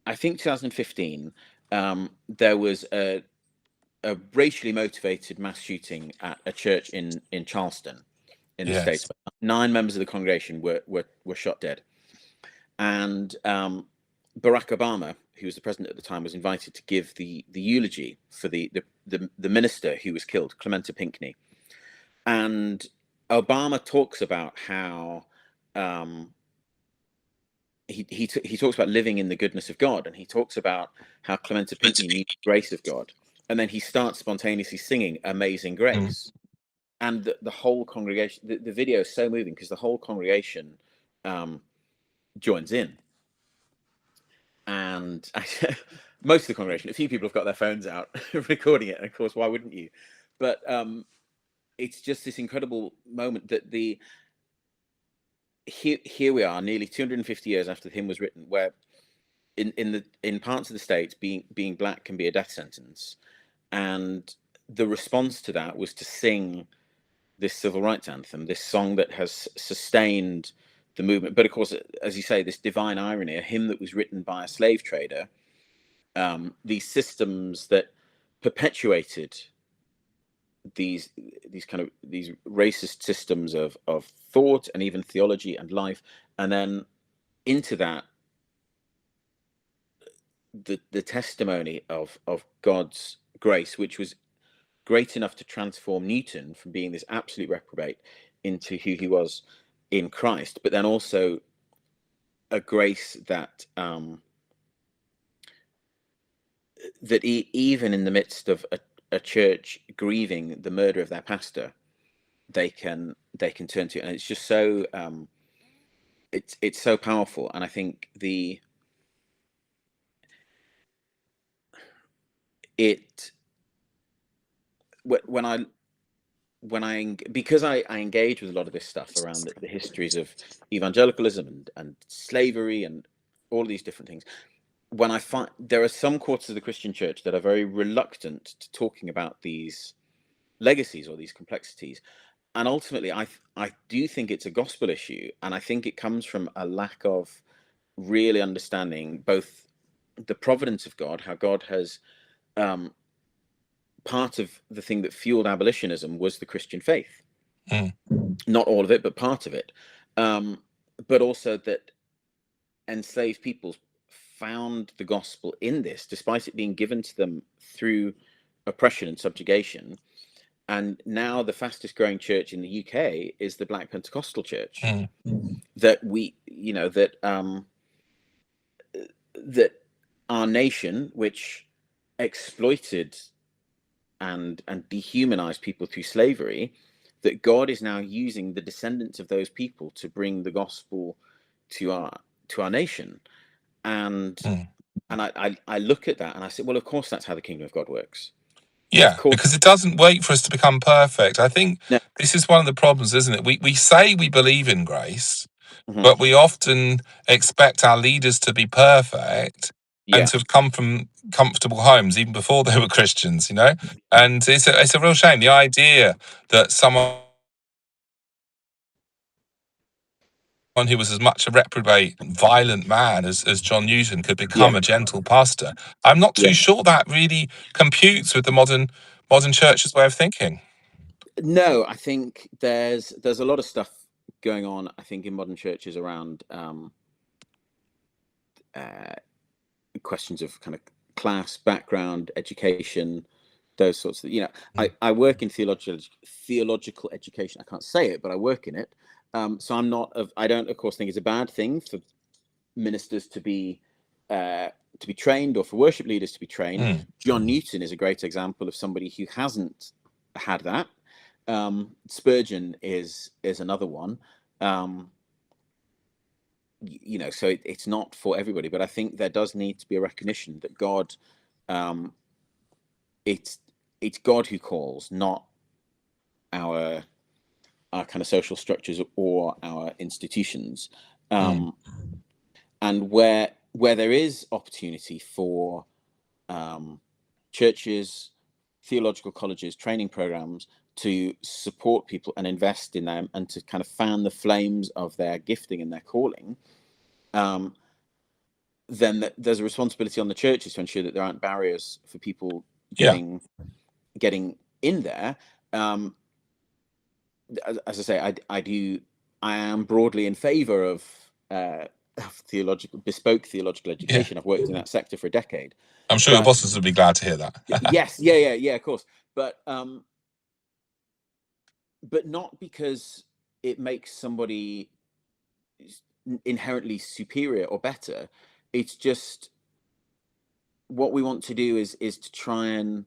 I think 2015, there was a racially motivated mass shooting at a church in Charleston in the States. Yes. 9 members of the congregation were shot dead, and Barack Obama, who was the president at the time, was invited to give the eulogy for the minister who was killed, Clementa Pinckney. And Obama talks about how um, he talks about living in the goodness of God, and he talks about how Clementa Pinckney knew the grace of God, and then he starts spontaneously singing "Amazing Mm. Grace," and the whole congregation. The video is so moving because the whole congregation um, joins in, and most of the congregation, a few people have got their phones out recording it, and of course, why wouldn't you? But it's just this incredible moment that here we are, nearly 250 years after the hymn was written, where in parts of the states, being black can be a death sentence, and the response to that was to sing this civil rights anthem, this song that has sustained the movement. But of course, as you say, this divine irony, a hymn that was written by a slave trader, these systems that perpetuated these these racist systems of thought and even theology and life, and then into that the testimony of God's grace, which was great enough to transform Newton from being this absolute reprobate into who he was in Christ, but then also a grace that even in the midst of a church grieving the murder of their pastor, they can turn to, and it's just so it's so powerful. And I think it when I because I engage with a lot of this stuff around the histories of evangelicalism and slavery and all of these different things, when I find there are some quarters of the Christian church that are very reluctant to talking about these legacies or these complexities, and ultimately I do think it's a gospel issue, and I think it comes from a lack of really understanding both the providence of God, how God has um, part of the thing that fueled abolitionism was the Christian faith. Mm. Not all of it, but part of it. Um, but also that enslaved peoples found the gospel in this, despite it being given to them through oppression and subjugation. And now the fastest growing church in the UK is the Black Pentecostal Church. Mm. That we, you know, that our nation, which exploited and dehumanized people through slavery, that God is now using the descendants of those people to bring the gospel to our nation. And Mm. I look at that and I say, well, of course that's how the kingdom of God works. Of Yeah, course. because it doesn't wait for us to become perfect. I think No. this is one of the problems, isn't it? We say we believe in grace, Mhm. but we often expect our leaders to be perfect and Yeah. to have come from comfortable homes even before they were Christians, you know? And it's a real shame. The idea that someone who was as much a reprobate, violent man as John Newton could become Yeah. a gentle pastor. I'm not too Yeah. sure that really computes with the modern church's way of thinking. No, I think there's a lot of stuff going on, I think, in modern churches around uh, questions of kind of class, background, education, those sorts of, Mm. I work in theological education. I can't say it, but I work in it. So I don't, of course, think it's a bad thing for ministers to be trained, or for worship leaders to be trained. Mm. John Newton is a great example of somebody who hasn't had that. Spurgeon is another one. So it's not for everybody, but I think there does need to be a recognition that God, um, it's God who calls, not our kind of social structures or our institutions. Mm. um, and where there is opportunity for churches, theological colleges, training programs to support people and invest in them, and to kind of fan the flames of their gifting and their calling, then there's a responsibility on the churches to ensure that there aren't barriers for people Yeah, getting in there. Um, as I say, I am broadly in favour of bespoke theological yeah. education. I've worked in that sector for a decade, I'm sure your but bosses would be glad to hear that. yes, yeah, of course, but not because it makes somebody inherently superior or better. It's just what we want to do is to try and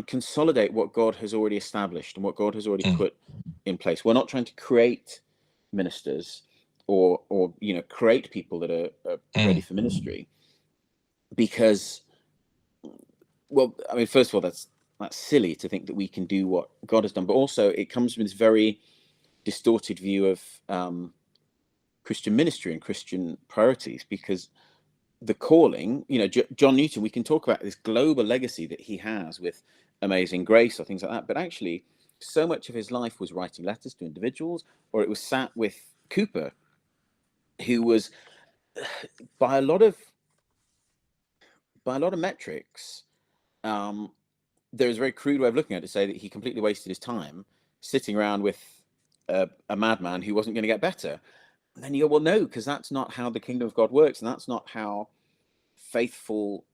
consolidate what God has already established and what God has already Mm. put in place. We're not trying to create ministers or create people that are ready Mm. for ministry, because, well, I mean, first of all, that's silly to think that we can do what God has done, but also it comes from this very distorted view of Christian ministry and Christian priorities, because the calling, John Newton, we can talk about this global legacy that he has with Amazing Grace or things like that, but actually so much of his life was writing letters to individuals, or it was sat with Cooper, who was, by a lot of metrics, there's a very crude way of looking at it to say that he completely wasted his time sitting around with a madman who wasn't going to get better. And then you go, well, no, because that's not how the kingdom of God works, and that's not how faithful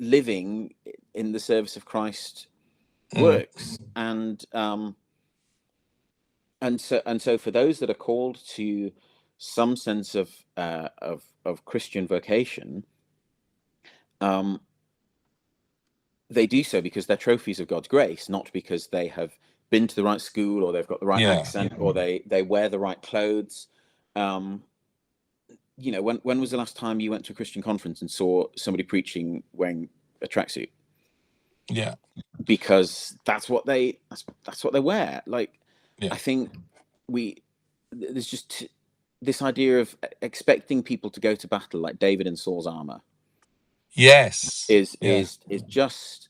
living in the service of Christ Mm. works. And so for those that are called to some sense of Christian vocation, um, they do so because they're trophies of God's grace, not because they have been to the right school, or they've got the right Yeah. accent, or they wear the right clothes. Um, when was the last time you went to a Christian conference and saw somebody preaching wearing a tracksuit? Yeah. Because that's what they wear. Like, Yeah. I think there's just this idea of expecting people to go to battle like David in Saul's armor Yes. is Yeah. just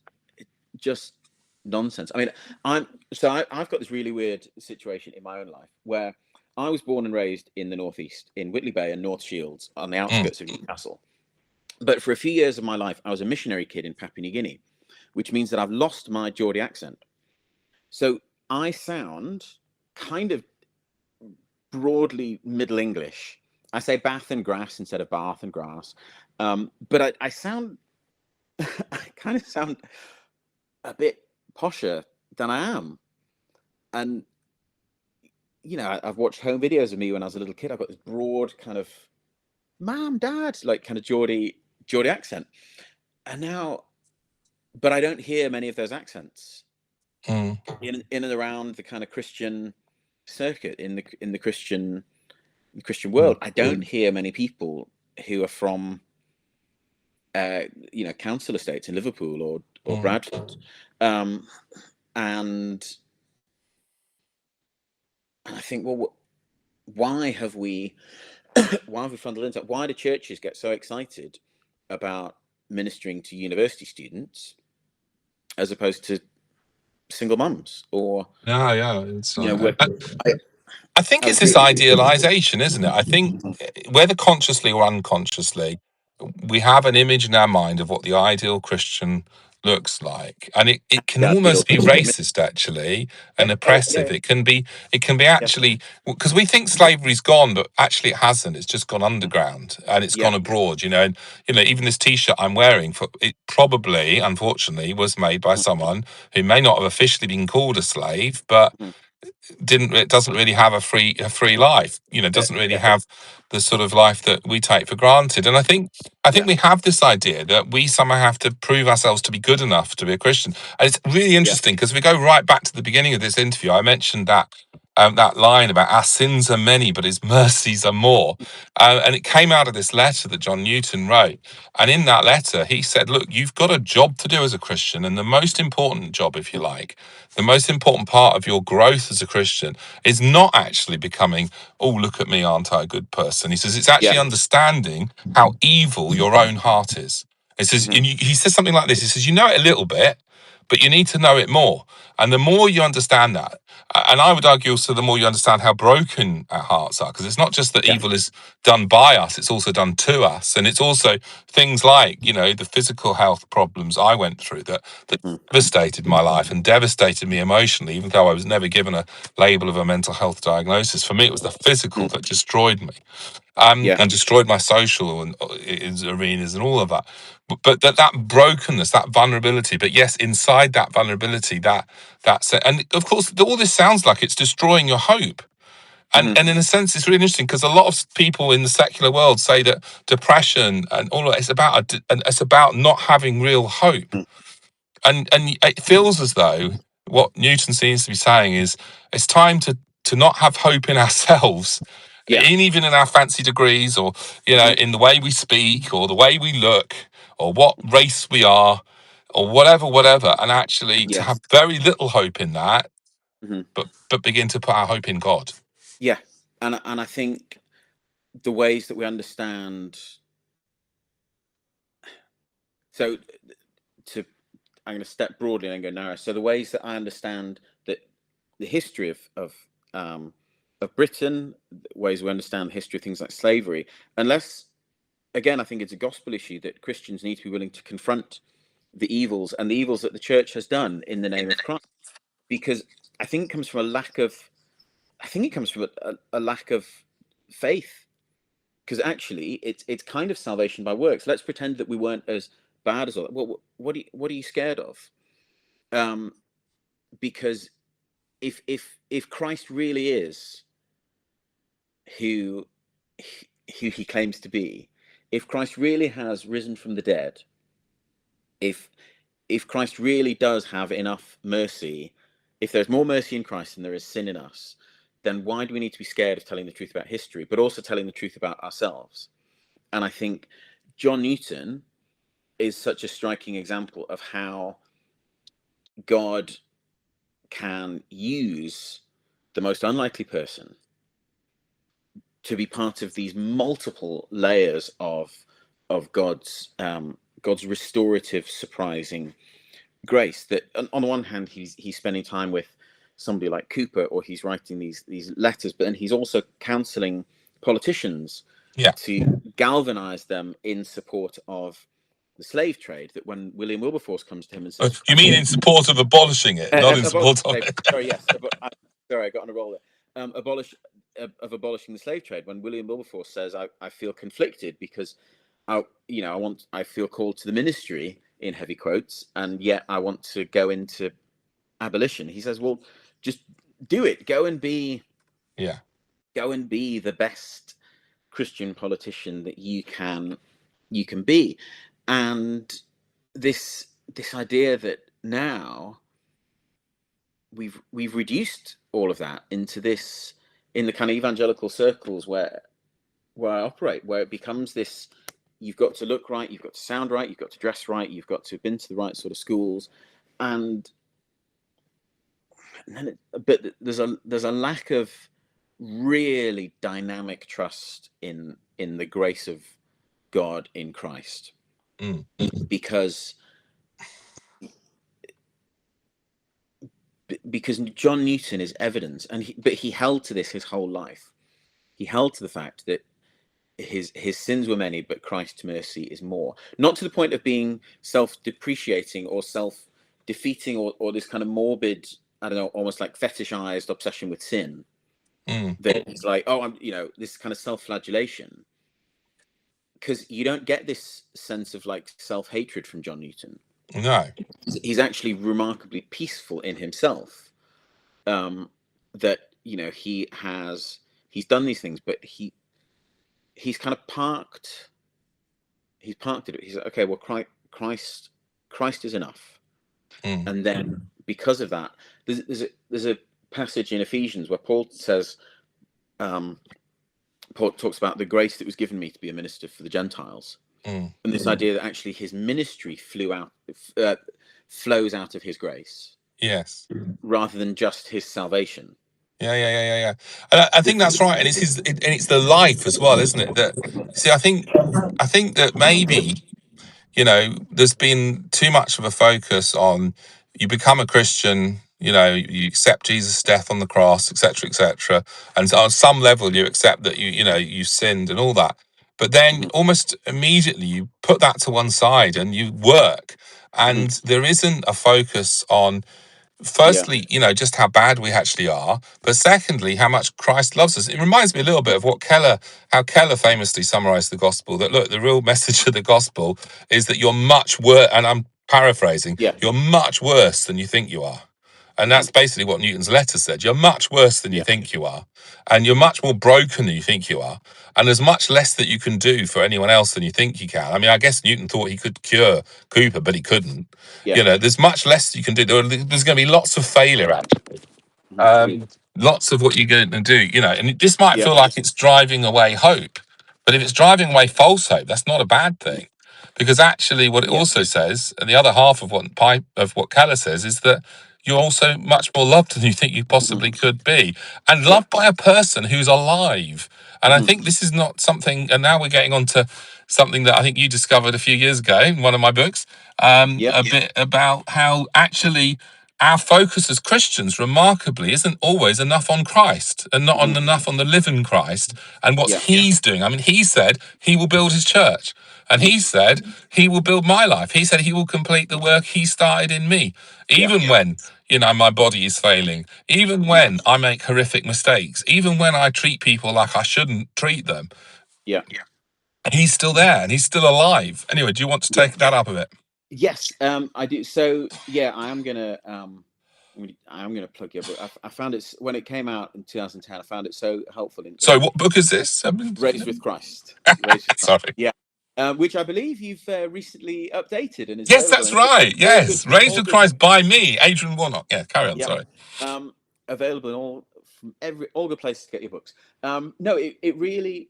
nonsense. I mean, I've got this really weird situation in my own life where I was born and raised in the northeast, in Whitley Bay and North Shields, on the Mm. outskirts of Newcastle. But for a few years of my life, I was a missionary kid in Papua New Guinea, which means that I've lost my Geordie accent. So I sound kind of broadly Middle English. I say Bath and grass instead of Bath and grass. But I sound, I kind of sound a bit posher than I am. And, you know, I've watched home videos of me when I was a little kid. I've got this broad kind of mom, dad, like kind of Geordie accent. And now, but I don't hear many of those accents in and around the kind of Christian circuit in the Christian world. I don't hear many people who are from you know, council estates in Liverpool or Bradford, and I think, well, why have we funded into that? Why do churches get so excited about ministering to university students as opposed to single mums or It's, you know, I think I it's was this reading. idealization, isn't it? I think whether consciously or unconsciously, we have an image in our mind of what the ideal Christian looks like, and it can Yeah, almost be racist, actually, and oppressive. yeah, It can be yeah, actually, because we think slavery's gone, but actually it hasn't. It's just gone underground and it's yeah, gone abroad. You know, and you know, even this T-shirt I'm wearing, for it probably, unfortunately, was made by someone who may not have officially been called a slave, but it doesn't really have a free life, you know, doesn't really yeah, have the sort of life that we take for granted. And I think we have this idea that we somehow have to prove ourselves to be good enough to be a Christian. And it's really yeah, interesting because we go right back to the beginning of this interview. I mentioned that line about our sins are many, but his mercies are more. And it came out of this letter that John Newton wrote. And in that letter, he said, look, you've got a job to do as a Christian. And the most important job, if you like, the most important part of your growth as a Christian is not actually becoming, oh, look at me, aren't I a good person? He says, it's actually yeah, understanding how evil your own heart is. He says, and he says something like this. He says, you know it a little bit, but you need to know it more. And the more you understand that, and I would argue also the more you understand how broken our hearts are, because it's not just that yeah, evil is done by us, it's also done to us. And it's also things like, you know, the physical health problems I went through that devastated my life and devastated me emotionally, even though I was never given a label of a mental health diagnosis. For me, it was the physical that destroyed me. yeah, And destroyed my social and arenas and all of that. But that brokenness, that vulnerability, but yes, inside that vulnerability, and of course, all this sounds like it's destroying your hope. And in a sense, it's really interesting because a lot of people in the secular world say that depression and all of it's about not having real hope. And it feels as though what Newton seems to be saying is it's time to not have hope in ourselves, yeah, even in our fancy degrees, or you know, in the way we speak, or the way we look, or what race we are, or whatever, and actually to yeah, have very little hope in that, mhm, but begin to put our hope in God. yeah. And I think the ways that we understand, so to I'm going to step broadly and then go narrow. So the ways that I understand that the history of Britain, ways we understand the history of things like slavery, unless, again, I think it's a gospel issue that Christians need to be willing to confront the evils and the evils that the church has done in the name of Christ, because I think it comes from a lack of faith. Because actually, it's kind of salvation by works. Let's pretend that we weren't as bad as all that. Well, what are you scared of? Because if Christ really is who he claims to be, if Christ really has risen from the dead, if Christ really does have enough mercy, if there's more mercy in Christ than there is sin in us, then why do we need to be scared of telling the truth about history, but also telling the truth about ourselves? And I think John Newton is such a striking example of how God can use the most unlikely person to be part of these multiple layers of God's restorative, surprising grace. That on the one hand, he's spending time with somebody like Cooper, or he's writing these letters, but then he's also counseling politicians Yeah. to galvanize them in support of the slave trade. That when William Wilberforce comes to him and says, You mean in support of abolishing it, not in support of it? sorry, yes, sorry, I got on a roll there. Abolishing the slave trade. When William Wilberforce says, I feel conflicted because I feel called to the ministry in heavy quotes, and yet I want to go into abolition. He says, well, just do it. Go and be the best Christian politician that you can be. And this idea that now we've reduced all of that into this, in the kind of evangelical circles where I operate, where it becomes this: you've got to look right, you've got to sound right, you've got to dress right, you've got to have been to the right sort of schools, but there's a lack of really dynamic trust in the grace of God in Christ, because John Newton is evidence, but he held to this his whole life. He held to the fact that his sins were many, but Christ's mercy is more. Not to the point of being self-depreciating or self-defeating or this kind of morbid, I don't know, almost like fetishized obsession with sin. That it's like, oh, this kind of self-flagellation. Because you don't get this sense of like self-hatred from John Newton. No. He's actually remarkably peaceful in himself. That he's done these things, but he's kind of parked it. He's like, okay, well, Christ is enough. And then because of that, there's a passage in Ephesians where Paul says, Paul talks about the grace that was given me to be a minister for the Gentiles, and this idea that actually his ministry flows out of his grace, yes, rather than just his salvation. Yeah. And I think that's right, and it's the life as well, isn't it? That, see, I think that maybe, there's been too much of a focus on, you become a Christian, you accept Jesus' death on the cross, etc., and so on some level you accept that you sinned and all that, but then almost immediately you put that to one side and you work, and there isn't a focus on, firstly, just how bad we actually are, but secondly, how much Christ loves us. It reminds me a little bit of how Keller famously summarized the gospel, that look, the real message of the gospel is that you're much worse, and I'm paraphrasing, you're much worse than you think you are. And that's basically what Newton's letter said. You're much worse than you think you are. And you're much more broken than you think you are. And there's much less that you can do for anyone else than you think you can. I mean, I guess Newton thought he could cure Cooper, but he couldn't. There's much less you can do. There's going to be lots of failure, actually. Lots of what you're going to do, and this might feel like it's driving away hope. But if it's driving away false hope, that's not a bad thing. Because actually what it also says, and the other half of what Keller says, is that you're also much more loved than you think you possibly could be, and loved by a person who's alive. And I think this is not something, and now we're getting on to something that I think you discovered a few years ago in one of my books, a bit about how actually our focus as Christians, remarkably, isn't always enough on Christ and not enough on the living Christ and what he's doing. I mean, he said he will build his church. And he said he will build my life. He said he will complete the work he started in me. Even when, my body is failing. Even when I make horrific mistakes. Even when I treat people like I shouldn't treat them. He's still there and he's still alive. Anyway, do you want to take that up a bit? Yes, I do. So I am gonna plug your book. I found it when it came out in 2010. I found it so helpful. So what book is this? Raised with Christ. Sorry. Yeah, which I believe you've recently updated and is yes, that's right. Yes, Raised with Christ by me, Adrian Warnock. Yeah, carry on. Sorry. Available in all good places to get your books. No, it really.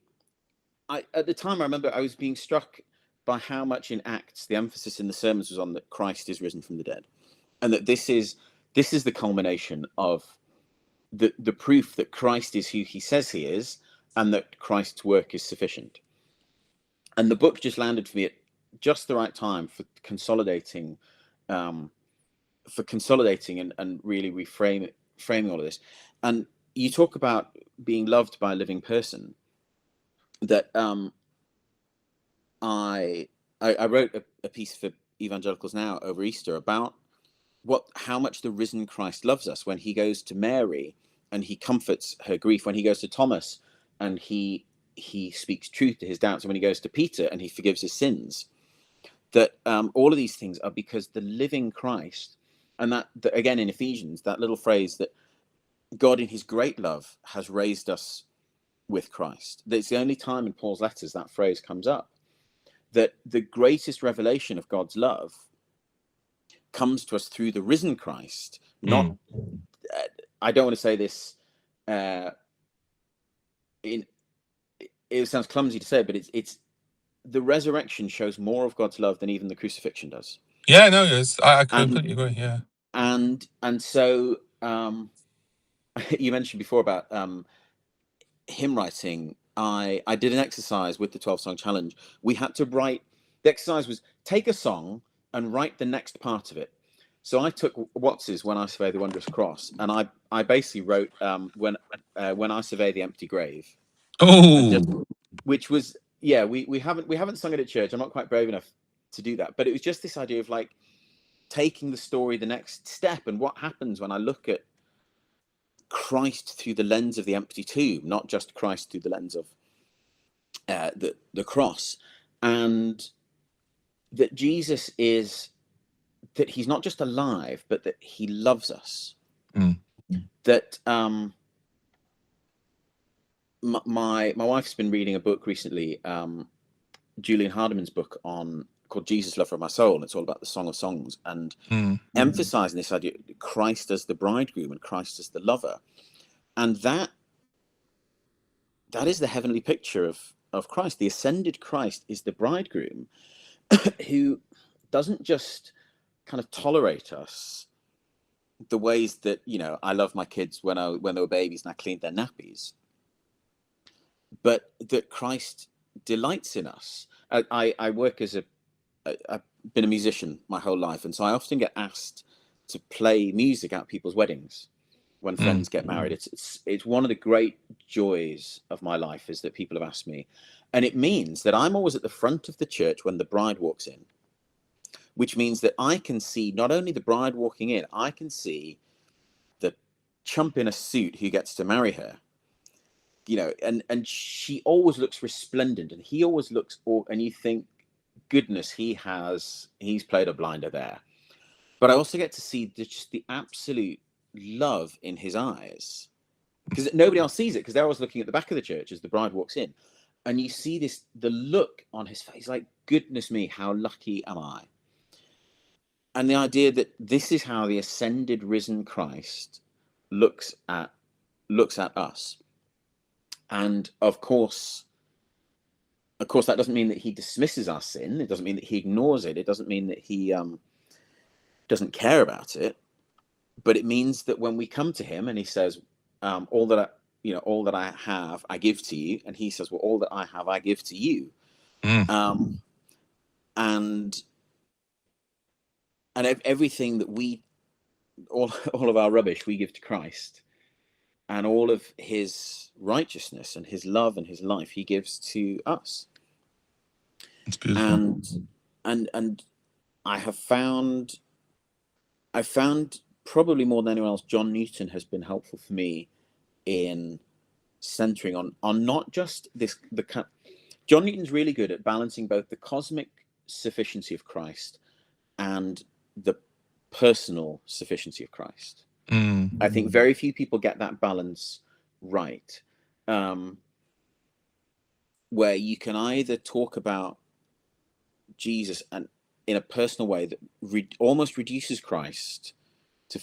At the time, I remember I was being struck by how much in Acts the emphasis in the sermons was on that Christ is risen from the dead, and that this is the culmination of the proof that Christ is who he says he is, and that Christ's work is sufficient. And the book just landed for me at just the right time for consolidating and really framing all of this. And you talk about being loved by a living person. That I wrote a piece for Evangelicals Now over Easter about how much the risen Christ loves us when he goes to Mary he comforts her grief. When he goes to Thomas, and he speaks truth to his doubts, and when he goes to Peter and he forgives his sins, that all of these things are because the living Christ, and that again in Ephesians, that little phrase that God in his great love has raised us with Christ. It's the only time in Paul's letters that phrase comes up, that the greatest revelation of God's love comes to us through the risen Christ. Not, I don't want to say this it sounds clumsy to say, but it's the resurrection shows more of God's love than even the crucifixion does. Yeah, no, I completely agree. Yeah, and so you mentioned before about hymn writing. I did an exercise with the 12-song challenge. We had to write. The exercise was take a song and write the next part of it. So I took Watts's "When I Survey the Wondrous Cross," and I basically wrote when I survey the empty grave. Oh, which was, yeah, we haven't sung it at church. I'm not quite brave enough to do that, but it was just this idea of like taking the story the next step, and what happens when I look at Christ through the lens of the empty tomb, not just Christ through the lens of the cross, and that Jesus is, that he's not just alive, but that he loves us. That my wife's been reading a book recently, Julian Hardiman's book called Jesus, Lover of My Soul, and it's all about the Song of Songs, and emphasizing this idea of Christ as the bridegroom and Christ as the lover, and that is the heavenly picture of Christ. The ascended Christ is the bridegroom who doesn't just kind of tolerate us the ways that, you know, I love my kids when they were babies and I cleaned their nappies, but that Christ delights in us. I work as I've been a musician my whole life, and so I often get asked to play music at people's weddings when friends get married. It's one of the great joys of my life, is that people have asked me, and it means that I'm always at the front of the church when the bride walks in, which means that I can see not only the bride walking in, I can see the chump in a suit who gets to marry her, you know, and she always looks resplendent, and he always looks, and you think, goodness, he's played a blinder there. But I also get to see just the absolute love in his eyes, because nobody else sees it, because they're always looking at the back of the church as the bride walks in, and you see the look on his face, like, goodness me, how lucky am I? And the idea that this is how the ascended, risen Christ looks at us. And of course that doesn't mean that he dismisses our sin. It doesn't mean that he ignores it. It doesn't mean that he doesn't care about it. But it means that when we come to him and he says, all that I have, I give to you. And he says, well, all that I have, I give to you. And everything that all of our rubbish, we give to Christ. And all of his righteousness and his love and his life, he gives to us. It's beautiful. And I found probably more than anyone else, John Newton has been helpful for me in centering on not just this. John Newton's really good at balancing both the cosmic sufficiency of Christ and the personal sufficiency of Christ. I think very few people get that balance right, where you can either talk about Jesus and in a personal way that almost reduces Christ to,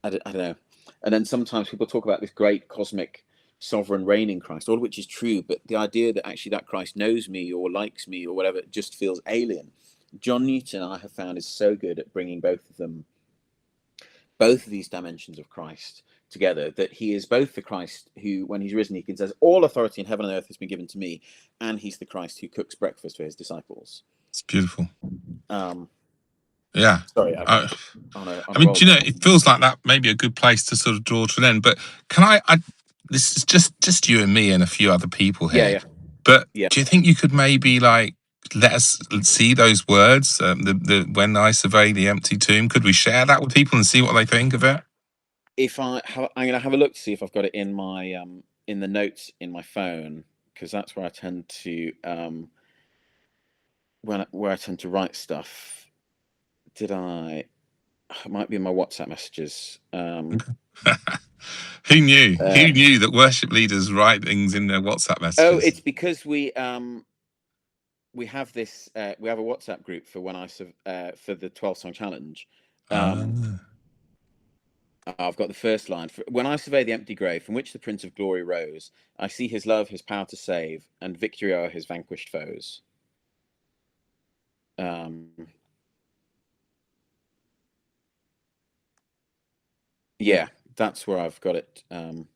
I don't know, and then sometimes people talk about this great cosmic sovereign reigning Christ, all of which is true, but the idea that actually that Christ knows me or likes me or whatever just feels alien. John Newton, I have found, is so good at bringing both of these dimensions of Christ together, that he is both the Christ who, when he's risen, he can say, all authority in heaven and earth has been given to me, and he's the Christ who cooks breakfast for his disciples. It's beautiful. Yeah. Sorry. I mean, do you know, it feels like that may be a good place to sort of draw to an end, but can I this is just you and me and a few other people here. Yeah. But do you think you could maybe like let us see those words, the when I survey the empty tomb? Could we share that with people and see what they think of it? I'm going to have a look to see if I've got it in my in the notes in my phone, because that's where I tend to where I tend to write stuff. Did I? It might be in my WhatsApp messages. Who knew? Uh, Who knew that worship leaders write things in their WhatsApp oh, messages? it's because we have this we have a WhatsApp group for for the 12-song challenge. Ah. I've got the first line. When I survey the empty grave from which the Prince of Glory rose, I see his love, his power to save, and victory o'er his vanquished foes. Yeah, that's where I've got it. And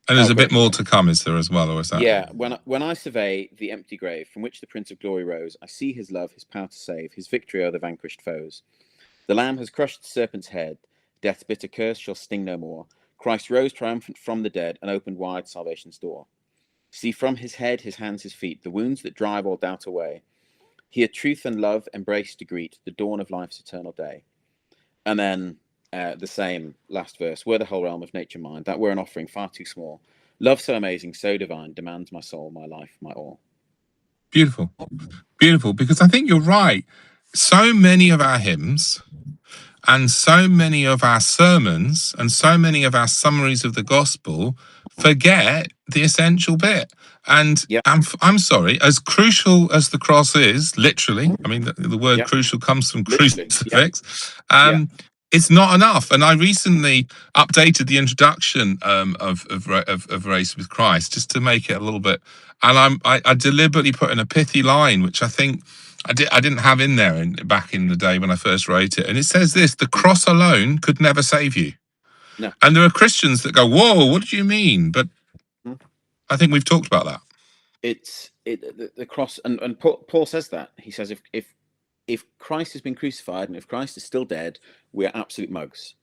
there's a I've got bit it more here. to come, is there, as well, or is that? Yeah, when I survey the empty grave from which the Prince of Glory rose, I see his love, his power to save, his victory o'er the vanquished foes. The Lamb has crushed the serpent's head. Death's bitter curse shall sting no more. Christ rose triumphant from the dead and opened wide salvation's door. See from his head, his hands, his feet, the wounds that drive all doubt away. Here truth and love embrace to greet the dawn of life's eternal day. And then the same last verse, were the whole realm of nature mine, that were an offering far too small. Love so amazing, so divine, demands my soul, my life, my all. Beautiful. Beautiful. Because I think you're right. So many of our hymns and so many of our sermons and so many of our summaries of the gospel forget the essential bit. And Yep. I'm sorry, as crucial as the cross is, literally, I mean, the word Yep. crucial comes from Literally. crucifix. Yep. It's not enough. And I recently updated the introduction of Race with Christ just to make it a little bit. And I deliberately put in a pithy line, which I think I didn't have in there back in the day when I first wrote it. And it says this: the cross alone could never save you. No. And there are Christians that go, whoa, what do you mean? But I think we've talked about that. The cross, and Paul says that. He says if Christ has been crucified and if Christ is still dead, we are absolute mugs.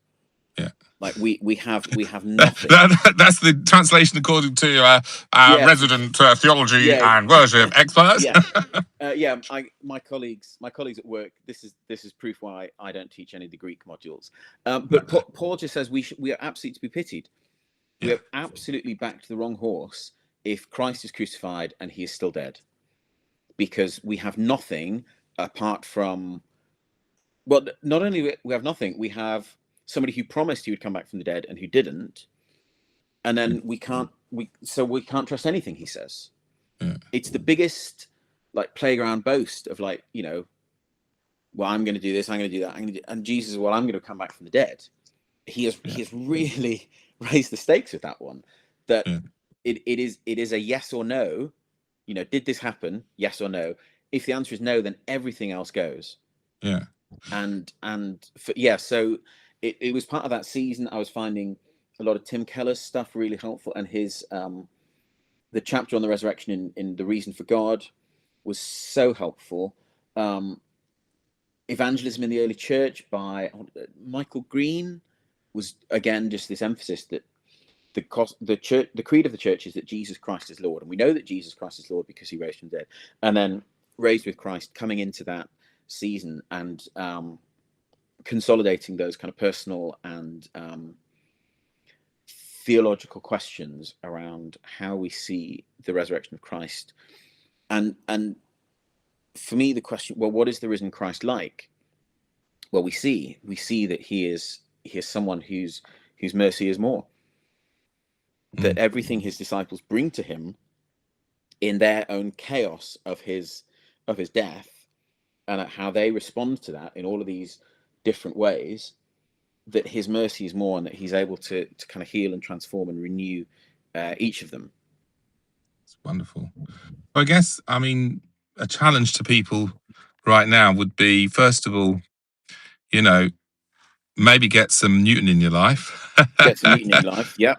Yeah. Like we have nothing. That's the translation according to our resident theology and worship expert. My colleagues at work. This is proof why I don't teach any of the Greek modules. But Paul just says we are absolutely to be pitied. We are absolutely backed the wrong horse if Christ is crucified and he is still dead, because we have nothing apart from. Well, not only we have nothing, we have somebody who promised he would come back from the dead and who didn't, and then we can't trust anything he says. It's the biggest like playground boast of like, well, I'm going to do this, I'm going to do that, and Jesus, well, I'm going to come back from the dead. He has really raised the stakes with that one. That it is a yes or no. Did this happen? Yes or no. If the answer is no, then everything else goes. Yeah. So it was part of that season. I was finding a lot of Tim Keller's stuff really helpful, and his the chapter on the resurrection in The Reason for God was so helpful. Evangelism in the Early Church by Michael Green was again just this emphasis that the creed of the church is that Jesus Christ is Lord, and we know that Jesus Christ is Lord because he raised from the dead. And then Raised with Christ coming into that season and consolidating those kind of personal and theological questions around how we see the resurrection of Christ. And for me, the question, well, what is the risen Christ like? Well, we see that he is someone whose mercy is more. That everything his disciples bring to him in their own chaos of his death, and at how they respond to that in all of these different ways, that his mercy is more, and that he's able to kind of heal and transform and renew each of them. It's wonderful. Well, I guess, I mean, a challenge to people right now would be, first of all, maybe get some Newton in your life. Get some Newton in your life, yeah.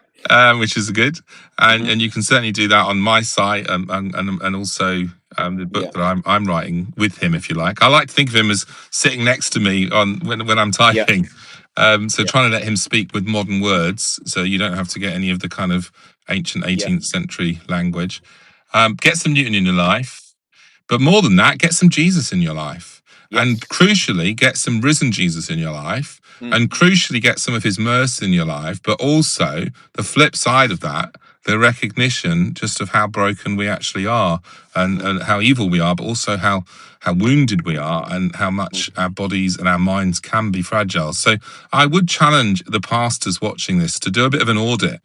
Which is good, and you can certainly do that on my site, and also the book that I'm writing with him, if you like. I like to think of him as sitting next to me when I'm typing. Trying to let him speak with modern words, so you don't have to get any of the kind of ancient 18th century language. Get some Newton in your life, but more than that, get some Jesus in your life. and Yes. crucially get some risen Jesus in your life, Mm. and crucially get some of his mercy in your life, but also the flip side of that, the recognition just of how broken we actually are, and how evil we are, but also how wounded we are, and how much our bodies and our minds can be fragile. So I would challenge the pastors watching this to do a bit of an audit,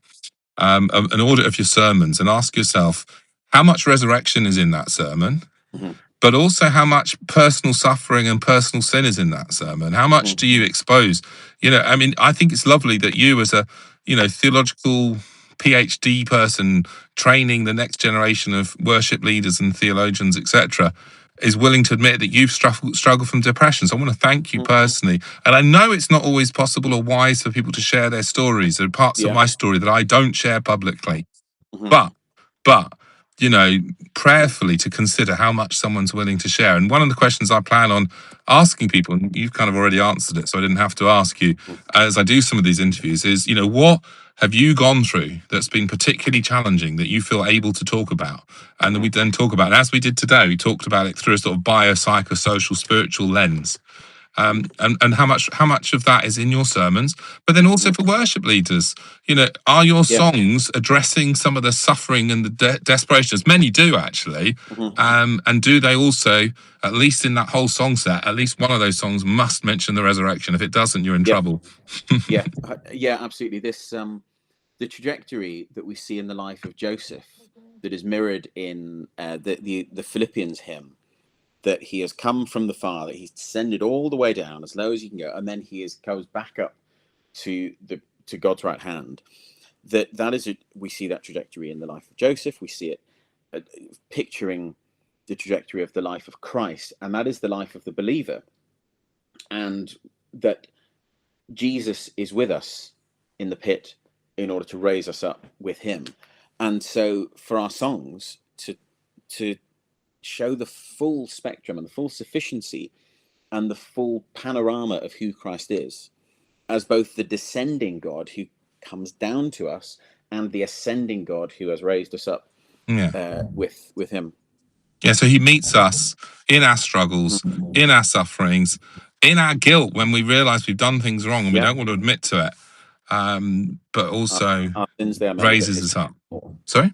an audit of your sermons, and ask yourself how much resurrection is in that sermon, Mhm. but also how much personal suffering and personal sin is in that sermon. How much do you expose? I mean, I think it's lovely that you, as a theological PhD person training the next generation of worship leaders and theologians, etc., is willing to admit that you've struggled from depression. So I want to thank you personally. And I know it's not always possible or wise for people to share their stories. There are parts of Yeah. my story that I don't share publicly. Mhm. But prayerfully to consider how much someone's willing to share. And one of the questions I plan on asking people, and you've kind of already answered it, so I didn't have to ask you as I do some of these interviews, is what have you gone through that's been particularly challenging that you feel able to talk about? And then we then talk about, and as we did today, we talked about it through a sort of biopsychosocial spiritual lens. And how much of that is in your sermons, but then also for worship leaders, are your Yeah. songs addressing some of the suffering and the desperation, as many do actually, and do they also, at least in that whole song set, at least one of those songs must mention the resurrection? If it doesn't, you're in Yeah. trouble. Yeah. Yeah. Absolutely. This the trajectory that we see in the life of Joseph, that is mirrored in the Philippians hymn, that he has come from the Father, he's descended all the way down as low as you can go, and then goes back up to God's right hand. That is we see that trajectory in the life of Joseph. We see it picturing the trajectory of the life of Christ, and that is the life of the believer, and that Jesus is with us in the pit in order to raise us up with him. And so for our songs to show the full spectrum and the full sufficiency and the full panorama of who Christ is, as both the descending God who comes down to us and the ascending God who has raised us up Yeah. with him. Yeah, so he meets us in our struggles, in our sufferings, in our guilt when we realize we've done things wrong and we Yeah. don't want to admit to it. But also Our sins they are many, but raises his us up. more. Sorry?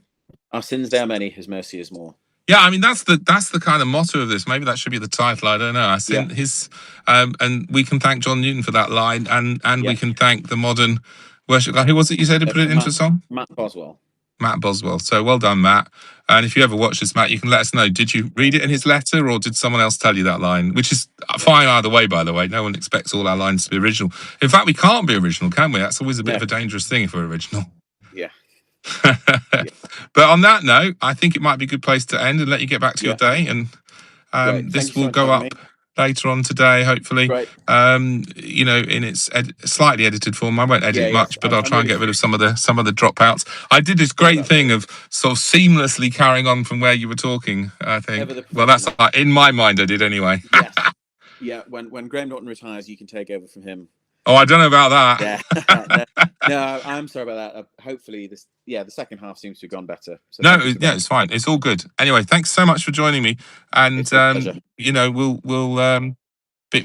Our sins they are many, his mercy is more. Yeah, I mean that's the kind of motto of this. Maybe that should be the title. I don't know. I Yeah. think and we can thank John Newton for that line, and we Yes. can thank the modern worship guy. Who was it you said to put it into a song? Matt Boswell. Matt Boswell. So well done, Matt. And if you ever watch this, Matt, you can let us know. Did you read it in his letter, or did someone else tell you that line? Which is fine either way, by the way. No one expects all our lines to be original. In fact, we can't be original, can we? That's always a bit of a dangerous thing if we're original. Yeah. But on that note, I think it might be a good place to end and let you get back to your day. And this will go up later on today, hopefully. Great. In its slightly edited form. I won't edit much, but I'll try and get rid of some of the dropouts. I did this great thing of sort of seamlessly carrying on from where you were talking. I think. Well, that's in my mind. I did anyway. Yes. Yeah. When Graham Norton retires, you can take over from him. Oh, I don't know about that. Yeah. No, I'm sorry about that. Hopefully, the second half seems to have gone better. So no, yeah, it's fine. It's all good. Anyway, thanks so much for joining me, and it's a pleasure.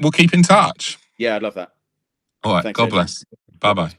We'll keep in touch. Yeah, I'd love that. All right. Thanks, God bless. Bye bye.